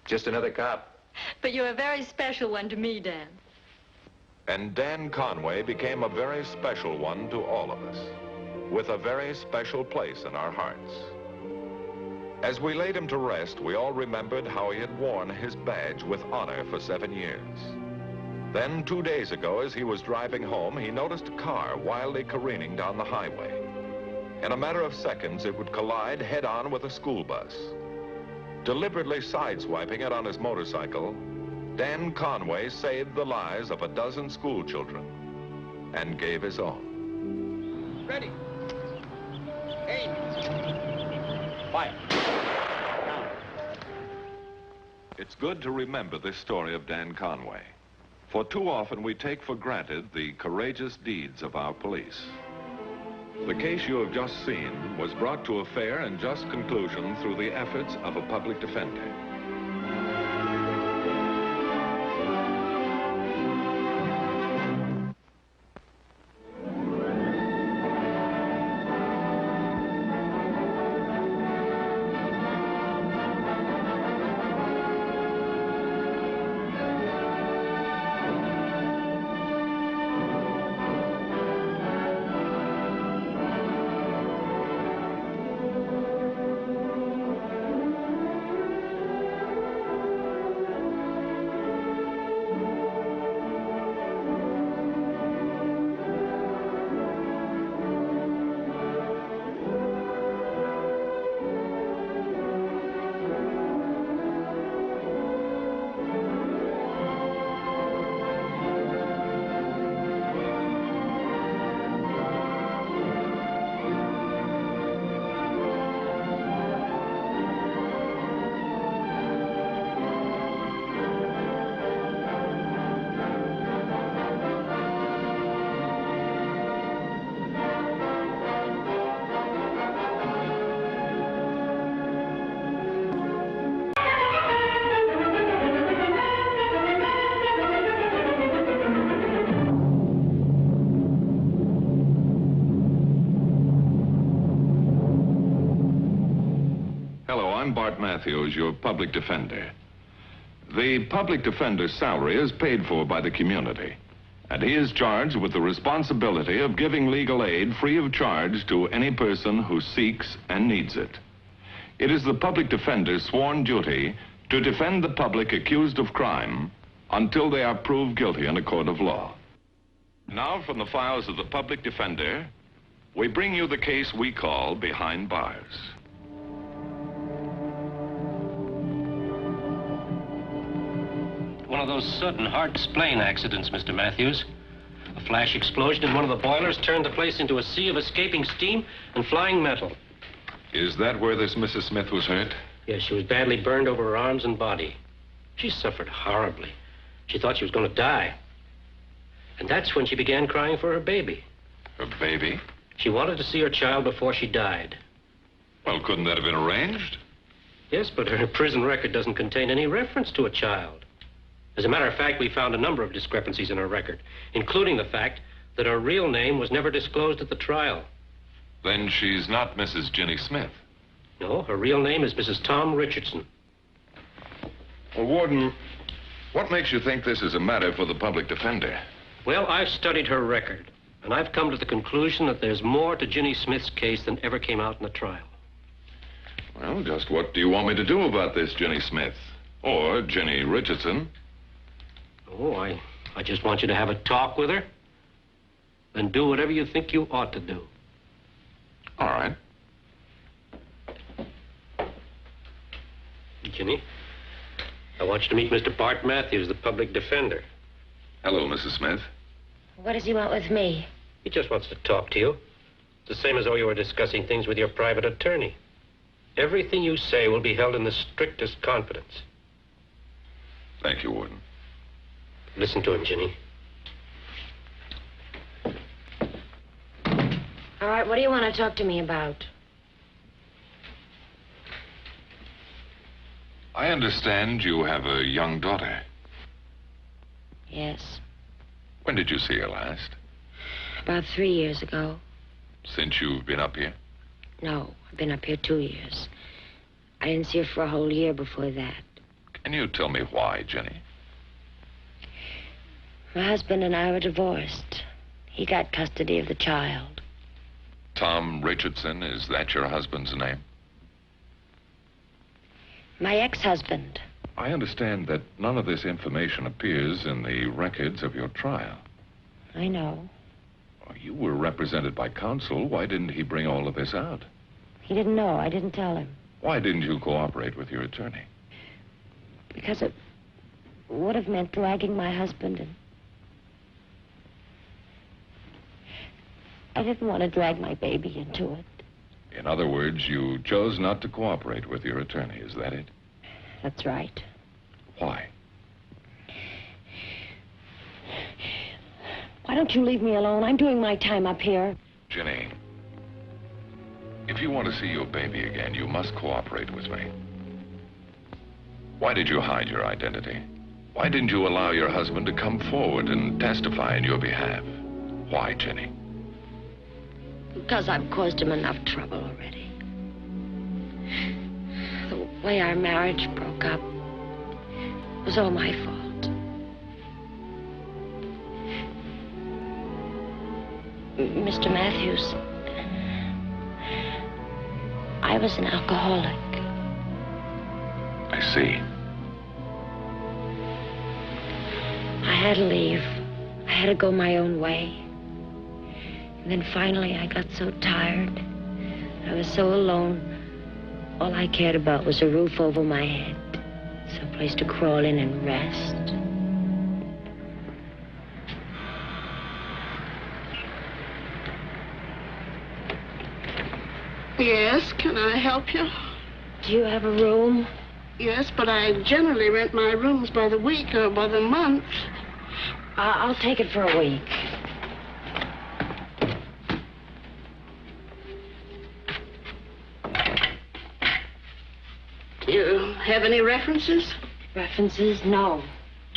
Just another cop. But you're a very special one to me, Dan. And Dan Conway became a very special one to all of us, with a very special place in our hearts. As we laid him to rest, we all remembered how he had worn his badge with honor for 7 years. Then, 2 days ago, as he was driving home, he noticed a car wildly careening down the highway. In a matter of seconds, it would collide head-on with a school bus. Deliberately sideswiping it on his motorcycle, Dan Conway saved the lives of a dozen school children and gave his own. Ready. Aim. Fire. Now. It's good to remember this story of Dan Conway. For too often we take for granted the courageous deeds of our police. The case you have just seen was brought to a fair and just conclusion through the efforts of a public defender. I'm Bart Matthews, your public defender. The public defender's salary is paid for by the community, and he is charged with the responsibility of giving legal aid free of charge to any person who seeks and needs it. It is the public defender's sworn duty to defend the public accused of crime until they are proved guilty in a court of law. Now, from the files of the public defender, we bring you the case we call Behind Bars. One of those sudden, hard-to-explain accidents, Mr. Matthews. A flash explosion in one of the boilers turned the place into a sea of escaping steam and flying metal. Is that where this Mrs. Smith was hurt? Yes, she was badly burned over her arms and body. She suffered horribly. She thought she was going to die. And that's when she began crying for her baby. Her baby? She wanted to see her child before she died. Well, couldn't that have been arranged? Yes, but her prison record doesn't contain any reference to a child. As a matter of fact, we found a number of discrepancies in her record, including the fact that her real name was never disclosed at the trial. Then she's not Mrs. Jenny Smith. No, her real name is Mrs. Tom Richardson. Well, Warden, what makes you think this is a matter for the public defender? Well, I've studied her record, and I've come to the conclusion that there's more to Jenny Smith's case than ever came out in the trial. Well, just what do you want me to do about this Jenny Smith? Or Jenny Richardson? Oh, I just want you to have a talk with her, then do whatever you think you ought to do. All right. Jenny, I want you to meet Mr. Bart Matthews, the public defender. Hello, Mrs. Smith. What does he want with me? He just wants to talk to you. It's the same as though you were discussing things with your private attorney. Everything you say will be held in the strictest confidence. Thank you, Warden. Listen to him, Jenny. All right, what do you want to talk to me about? I understand you have a young daughter. Yes. When did you see her last? About 3 years ago. Since you've been up here? No, I've been up here 2 years. I didn't see her for a whole year before that. Can you tell me why, Jenny? My husband and I were divorced. He got custody of the child. Tom Richardson, is that your husband's name? My ex-husband. I understand that none of this information appears in the records of your trial. I know. You were represented by counsel. Why didn't he bring all of this out? He didn't know. I didn't tell him. Why didn't you cooperate with your attorney? Because it would have meant dragging my husband in. I didn't want to drag my baby into it. In other words, you chose not to cooperate with your attorney, is that it? That's right. Why? Why don't you leave me alone? I'm doing my time up here. Jenny, if you want to see your baby again, you must cooperate with me. Why did you hide your identity? Why didn't you allow your husband to come forward and testify in your behalf? Why, Jenny? Because I've caused him enough trouble already. The way our marriage broke up was all my fault. Mr. Matthews, I was an alcoholic. I see. I had to leave. I had to go my own way. And then finally I got so tired. I was so alone. All I cared about was a roof over my head. Some place to crawl in and rest. Yes, can I help you? Do you have a room? Yes, but I generally rent my rooms by the week or by the month. I'll take it for a week. Do you have any references? References? No.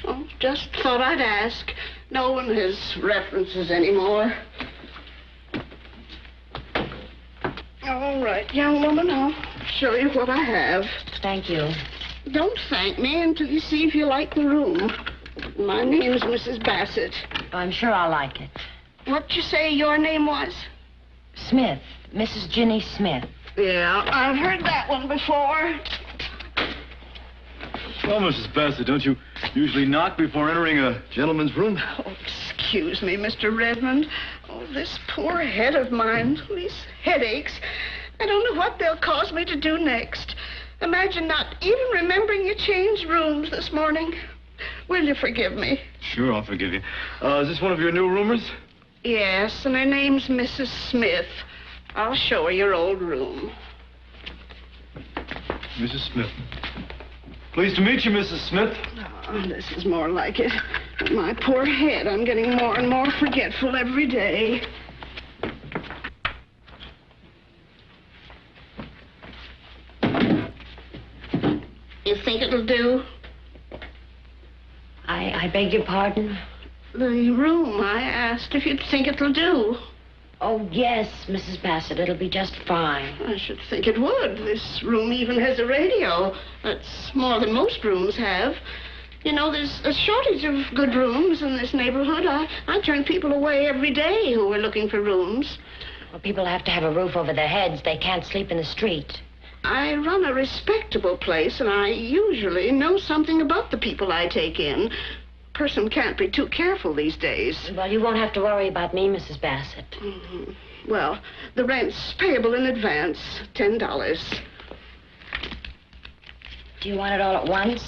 Oh, just thought I'd ask. No one has references anymore. All right, young woman, I'll show you what I have. Thank you. Don't thank me until you see if you like the room. My name's Mrs. Bassett. I'm sure I'll like it. What'd you say your name was? Smith. Mrs. Ginny Smith. Yeah, I've heard that one before. Well, Mrs. Bassett, don't you usually knock before entering a gentleman's room? Oh, excuse me, Mr. Redmond. Oh, this poor head of mine, these headaches. I don't know what they'll cause me to do next. Imagine not even remembering you changed rooms this morning. Will you forgive me? Sure, I'll forgive you. Is this one of your new roomers? Yes, and her name's Mrs. Smith. I'll show her your old room. Mrs. Smith. Pleased to meet you, Mrs. Smith. Oh, this is more like it. My poor head, I'm getting more and more forgetful every day. You think it'll do? I beg your pardon? The room, I asked if you'd think it'll do. Oh, yes, Mrs. Bassett. It'll be just fine. I should think it would. This room even has a radio. That's more than most rooms have. You know, there's a shortage of good rooms in this neighborhood. I turn people away every day who are looking for rooms. Well, people have to have a roof over their heads. They can't sleep in the street. I run a respectable place, and I usually know something about the people I take in. A person can't be too careful these days. Well, you won't have to worry about me, Mrs. Bassett. Mm-hmm. Well, the rent's payable in advance, $10. Do you want it all at once?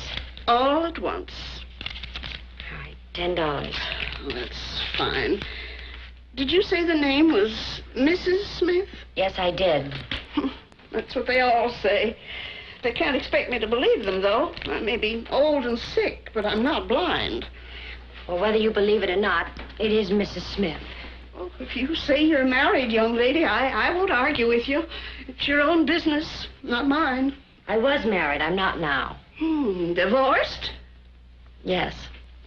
All at once. All right, $10. Oh, that's fine. Did you say the name was Mrs. Smith? Yes, I did. That's what they all say. They can't expect me to believe them, though. I may be old and sick, but I'm not blind. Well, whether you believe it or not, it is Mrs. Smith. Oh, if you say you're married, young lady, I won't argue with you. It's your own business, not mine. I was married. I'm not now. Divorced? Yes.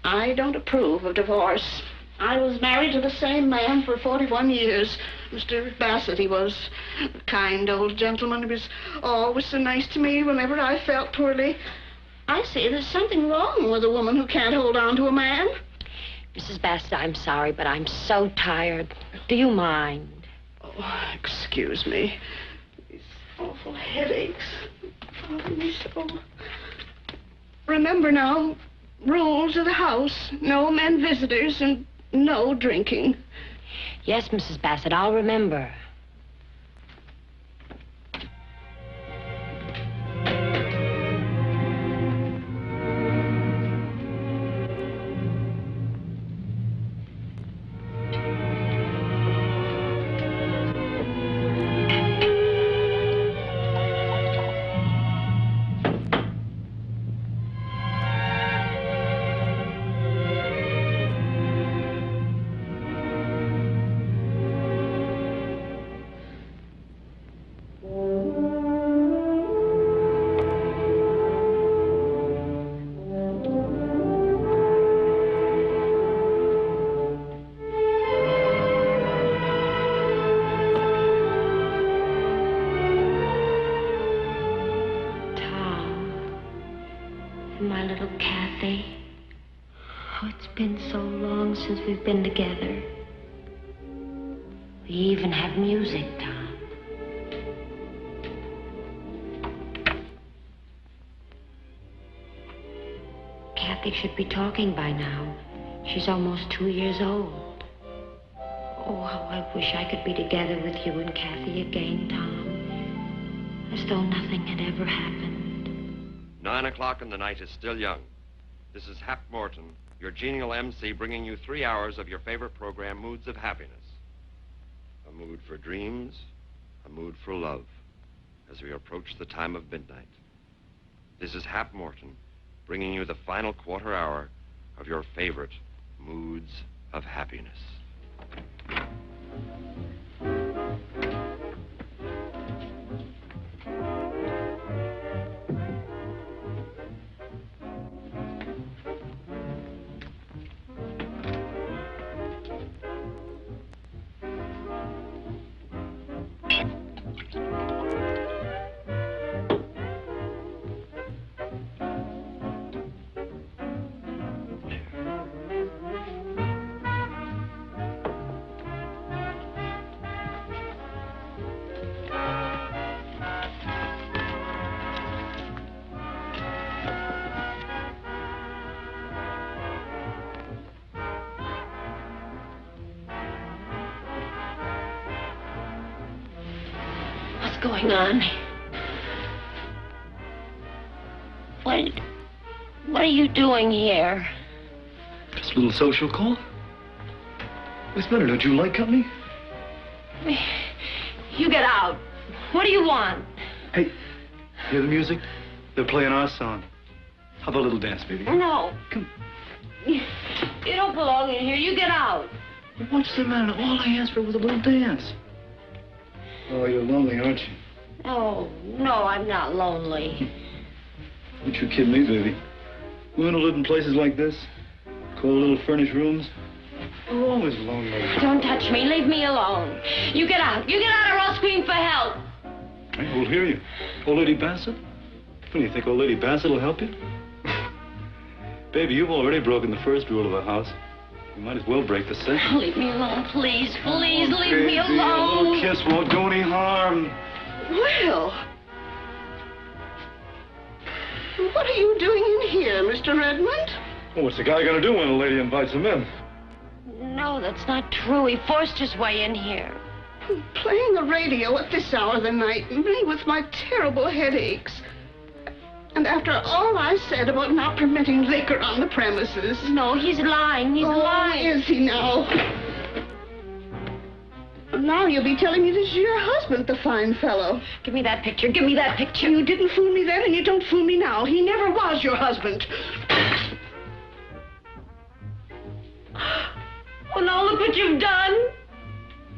I don't approve of divorce. I was married to the same man for 41 years. Mr. Bassett, he was. A kind old gentleman. He was always so nice to me whenever I felt poorly. I say there's something wrong with a woman who can't hold on to a man. Mrs. Bassett, I'm sorry, but I'm so tired. Do you mind? Oh, excuse me. These awful headaches. Oh, me so. Remember now, rules of the house. No men visitors and no drinking. Yes, Mrs. Bassett, I'll remember. My little Kathy. Oh, it's been so long since we've been together. We even have music, Tom. Kathy should be talking by now. She's almost 2 years old. Oh, how I wish I could be together with you and Kathy again, Tom. As though nothing had ever happened. 9 o'clock and the night is still young. This is Hap Morton, your genial MC, bringing you 3 hours of your favorite program, Moods of Happiness. A mood for dreams, a mood for love, as we approach the time of midnight. This is Hap Morton, bringing you the final quarter hour of your favorite Moods of Happiness. going on? What are you doing here? Just a little social call. What's better? Don't you like company? You get out. What do you want? Hey, hear the music? They're playing our song. How about a little dance, baby? No. Come. You don't belong in here. You get out. What's the matter? All I asked for was a little dance. Oh, you're lonely, aren't you? Oh, no, I'm not lonely. Don't you kid me, baby. Women who live in places like this, cold little furnished rooms, are always lonely. Don't touch me. Leave me alone. You get out. You get out or I'll scream for help. Hey, who'll hear you? Old Lady Bassett? What do you think, Old Lady Bassett will help you? Baby, you've already broken the first rule of a house. You might as well break the second. Leave me alone, please. Please, leave me Baby, alone. a little kiss won't do any harm. Well, what are you doing in here, Mr. Redmond? Well, what's the guy gonna do when a lady invites him in? No, that's not true. He forced his way in here. Playing the radio at this hour of the night, me with my terrible headaches. And after all I said about not permitting liquor on the premises. No, he's lying. He's lying. Is he now? Now you'll be telling me this is your husband, the fine fellow. Give me that picture. Give me that picture. You didn't fool me then, and you don't fool me now. He never was your husband. Well, now look what you've done.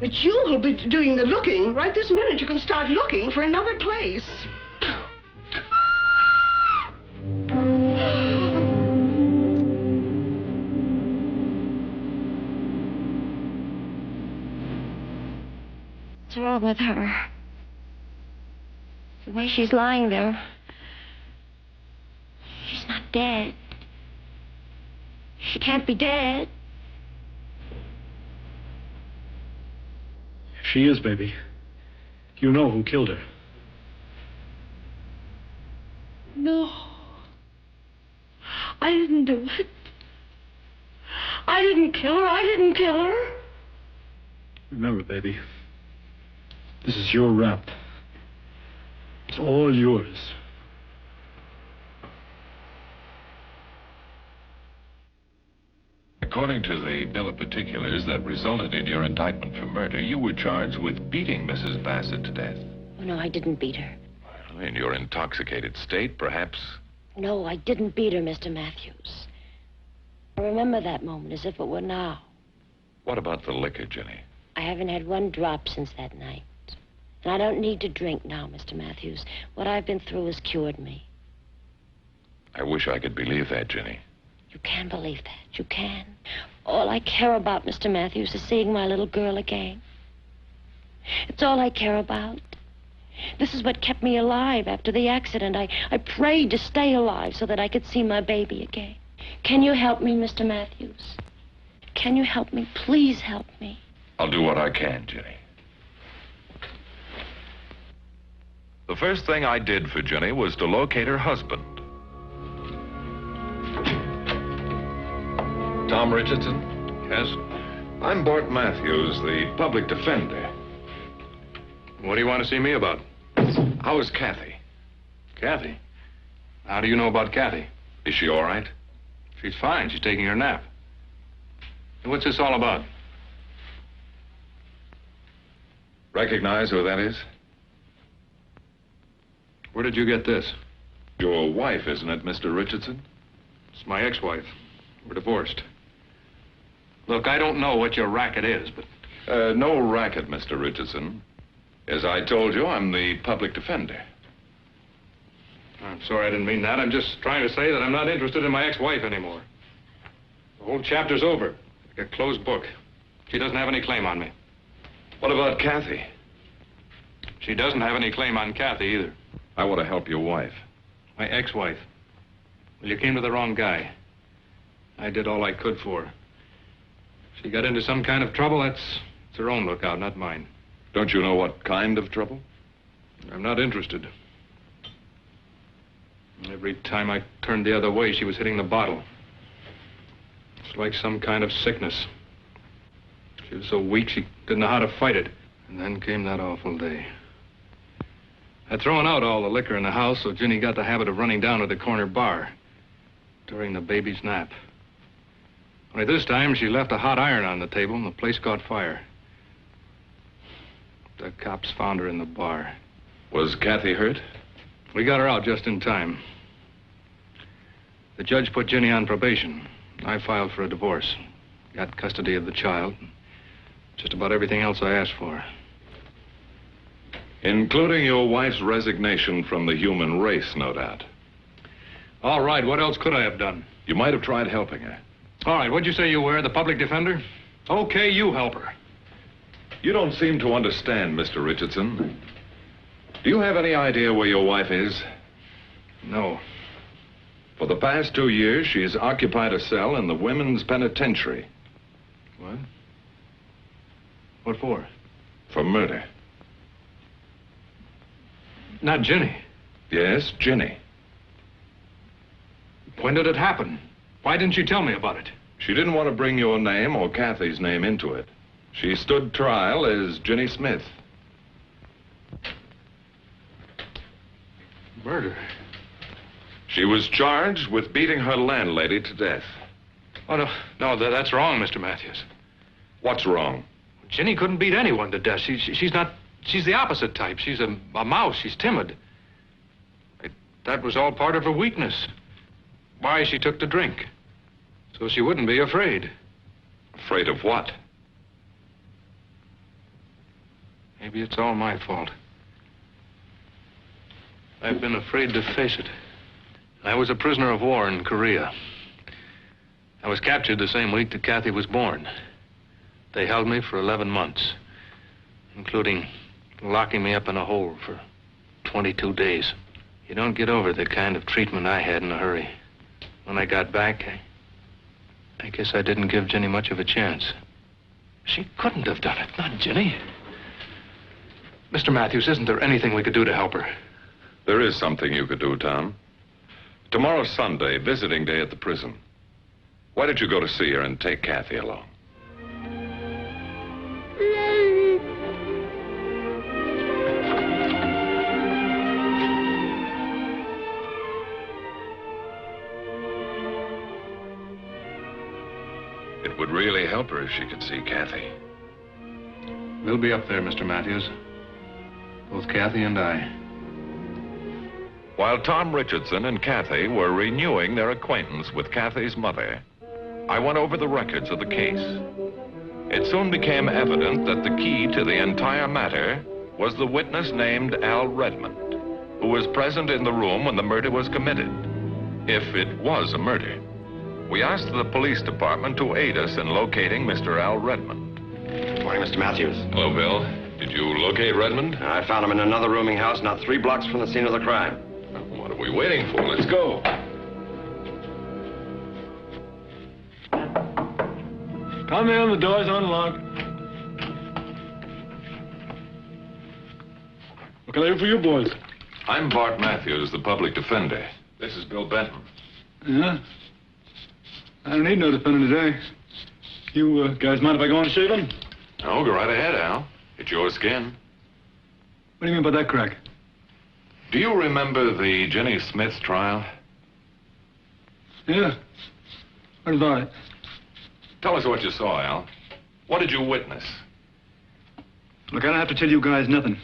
But you will be doing the looking. Right this minute, you can start looking for another place. What's wrong with her? The way she's lying there. She's not dead. She can't be dead. She is, baby. You know who killed her. No. I didn't do it. I didn't kill her. I didn't kill her. Remember, baby, this is your rap. It's all yours. According to the bill of particulars that resulted in your indictment for murder, you were charged with beating Mrs. Bassett to death. Oh, no, I didn't beat her. Well, in your intoxicated state, perhaps. No, I didn't beat her, Mr. Matthews. I remember that moment as if it were now. What about the liquor, Jenny? I haven't had one drop since that night. And I don't need to drink now, Mr. Matthews. What I've been through has cured me. I wish I could believe that, Jenny. You can believe that. You can. All I care about, Mr. Matthews, is seeing my little girl again. It's all I care about. This is what kept me alive after the accident. I prayed to stay alive so that I could see my baby again. Can you help me, Mr. Matthews? Can you help me? Please help me. I'll do what I can, Jenny. The first thing I did for Jenny was to locate her husband. Tom Richardson? Yes? I'm Bart Matthews, the public defender. What do you want to see me about? How is Kathy? Kathy? How do you know about Kathy? Is she all right? She's fine. She's taking her nap. And what's this all about? Recognize who that is? Where did you get this? Your wife, isn't it, Mr. Richardson? It's my ex-wife. We're divorced. Look, I don't know what your racket is, but... No racket, Mr. Richardson. As I told you, I'm the public defender. I'm sorry I didn't mean that. I'm just trying to say that I'm not interested in my ex-wife anymore. The whole chapter's over. Like a closed book. She doesn't have any claim on me. What about Kathy? She doesn't have any claim on Kathy either. I want to help your wife. My ex-wife. Well, you came to the wrong guy. I did all I could for her. If she got into some kind of trouble, it's her own lookout, not mine. Don't you know what kind of trouble? I'm not interested. Every time I turned the other way, she was hitting the bottle. It's like some kind of sickness. She was so weak, she didn't know how to fight it. And then came that awful day. I'd thrown out all the liquor in the house, so Ginny got the habit of running down to the corner bar during the baby's nap. Only this time, she left a hot iron on the table and the place caught fire. The cops found her in the bar. Was Kathy hurt? We got her out just in time. The judge put Ginny on probation. I filed for a divorce. Got custody of the child. Just about everything else I asked for. Including your wife's resignation from the human race, no doubt. All right, what else could I have done? You might have tried helping her. All right, what'd you say you were, the public defender? Okay, you help her. You don't seem to understand, Mr. Richardson. Do you have any idea where your wife is? No. For the past 2 years, she's occupied a cell in the women's penitentiary. What? What for? For murder. Not Ginny. Yes, Ginny. When did it happen? Why didn't you tell me about it? She didn't want to bring your name or Kathy's name into it. She stood trial as Ginny Smith. Murder? She was charged with beating her landlady to death. Oh, no, that's wrong, Mr. Matthews. What's wrong? Ginny couldn't beat anyone to death. She's the opposite type. She's a mouse. She's timid. That was all part of her weakness. Why she took to drink. So she wouldn't be afraid. Afraid of what? Maybe it's all my fault. I've been afraid to face it. I was a prisoner of war in Korea. I was captured the same week that Kathy was born. They held me for 11 months, including locking me up in a hole for 22 days. You don't get over the kind of treatment I had in a hurry. When I got back, I guess I didn't give Ginny much of a chance. She couldn't have done it, not Ginny. Mr. Matthews, isn't there anything we could do to help her? There is something you could do, Tom. Tomorrow's Sunday, visiting day at the prison. Why don't you go to see her and take Kathy along? It would really help her if she could see Kathy. We'll be up there, Mr. Matthews. Both Kathy and I. While Tom Richardson and Kathy were renewing their acquaintance with Kathy's mother, I went over the records of the case. It soon became evident that the key to the entire matter was the witness named Al Redmond, who was present in the room when the murder was committed, if it was a murder. We asked the police department to aid us in locating Mr. Al Redmond. Good morning, Mr. Matthews. Hello, Bill. Did you locate Redmond? I found him in another rooming house not 3 blocks from the scene of the crime. What are we waiting for? Let's go. Come in, the door's unlocked. What can I do for you boys? I'm Bart Matthews, the public defender. This is Bill Benton. Yeah? I don't need no defender today. You guys mind if I go on shaving? Oh, go right ahead, Al. It's your skin. What do you mean by that crack? Do you remember the Ginny Smith trial? Yeah. What about it? Tell us what you saw, Al. What did you witness? Look, I don't have to tell you guys nothing.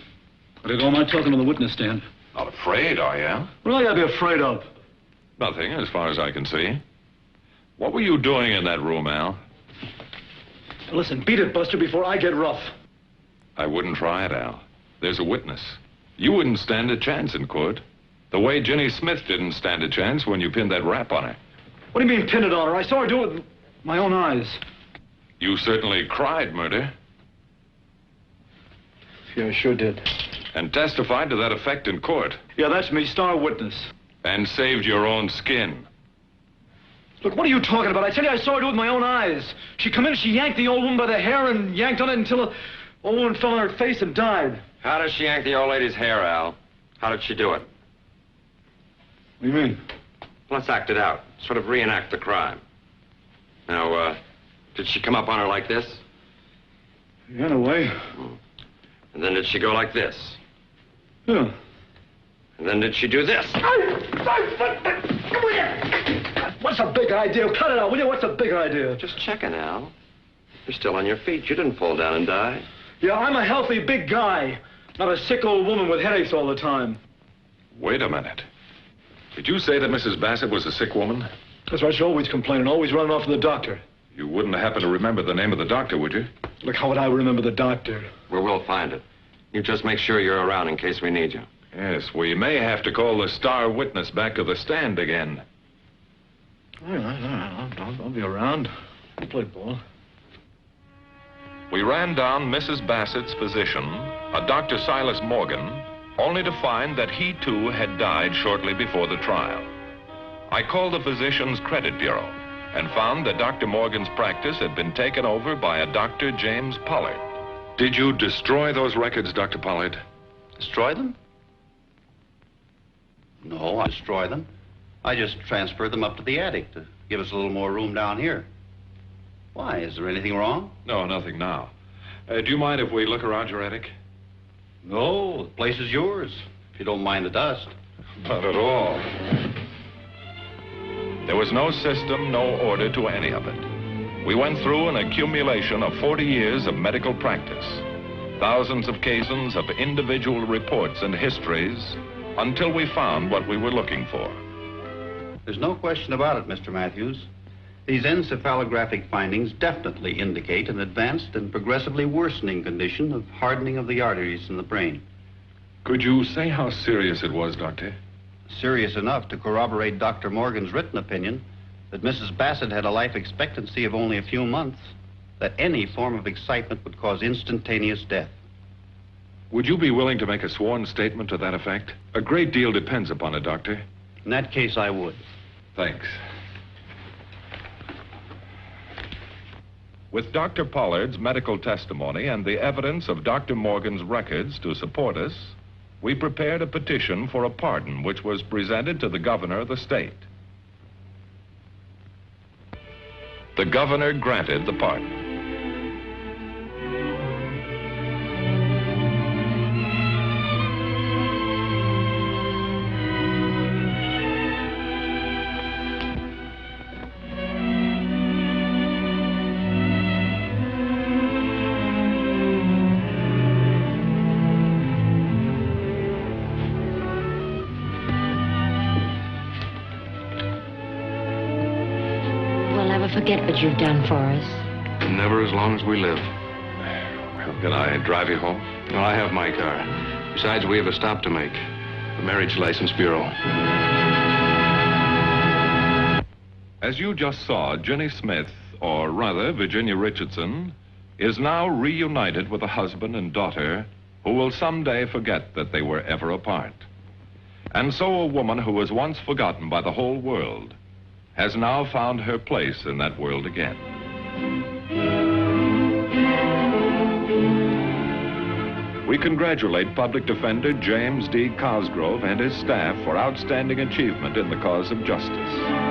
I did all my talking on the witness stand. Not afraid, are you, Al? What do I gotta be afraid of? Nothing, as far as I can see. What were you doing in that room, Al? Listen, beat it, Buster, before I get rough. I wouldn't try it, Al. There's a witness. You wouldn't stand a chance in court. The way Ginny Smith didn't stand a chance when you pinned that rap on her. What do you mean, pinned it on her? I saw her do it with my own eyes. You certainly cried murder. Yeah, I sure did. And testified to that effect in court. Yeah, that's me, star witness. And saved your own skin. Look, what are you talking about? I tell you, I saw her do it with my own eyes. She come in, she yanked the old woman by the hair and yanked on it until the old woman fell on her face and died. How did she yank the old lady's hair, Al? How did she do it? What do you mean? Let's act it out. Sort of reenact the crime. Now, did she come up on her like this? Yeah, in a way. And then did she go like this? Yeah. And then did she do this? Come here! What's the big idea? Cut it out, will you? What's the big idea? Just checking, Al. You're still on your feet. You didn't fall down and die. Yeah, I'm a healthy big guy, not a sick old woman with headaches all the time. Wait a minute. Did you say that Mrs. Bassett was a sick woman? That's right, she's always complaining, always running off to the doctor. You wouldn't happen to remember the name of the doctor, would you? Look, how would I remember the doctor? Well, we'll find it. You just make sure you're around in case we need you. Yes, we may have to call the star witness back to the stand again. All right. I'll be around. I'll play ball. We ran down Mrs. Bassett's physician, a Dr. Silas Morgan, only to find that he too had died shortly before the trial. I called the physician's credit bureau and found that Dr. Morgan's practice had been taken over by a Dr. James Pollard. Did you destroy those records, Dr. Pollard? Destroy them? No, I destroy them. I just transferred them up to the attic to give us a little more room down here. Why, is there anything wrong? No, nothing now. Do you mind if we look around your attic? No, the place is yours, if you don't mind the dust. Not at all. There was no system, no order to any of it. We went through an accumulation of 40 years of medical practice, thousands of cases of individual reports and histories, until we found what we were looking for. There's no question about it, Mr. Matthews. These encephalographic findings definitely indicate an advanced and progressively worsening condition of hardening of the arteries in the brain. Could you say how serious it was, Doctor? Serious enough to corroborate Dr. Morgan's written opinion that Mrs. Bassett had a life expectancy of only a few months, that any form of excitement would cause instantaneous death. Would you be willing to make a sworn statement to that effect? A great deal depends upon it, Doctor. In that case, I would. Thanks. With Dr. Pollard's medical testimony and the evidence of Dr. Morgan's records to support us, we prepared a petition for a pardon which was presented to the governor of the state. The governor granted the pardon. Forget what you've done for us. Never as long as we live. Well, can I drive you home? No, I have my car. Besides, we have a stop to make. The Marriage License Bureau. As you just saw, Jenny Smith, or rather Virginia Richardson, is now reunited with a husband and daughter who will someday forget that they were ever apart. And so a woman who was once forgotten by the whole world has now found her place in that world again. We congratulate Public Defender James D. Cosgrove and his staff for outstanding achievement in the cause of justice.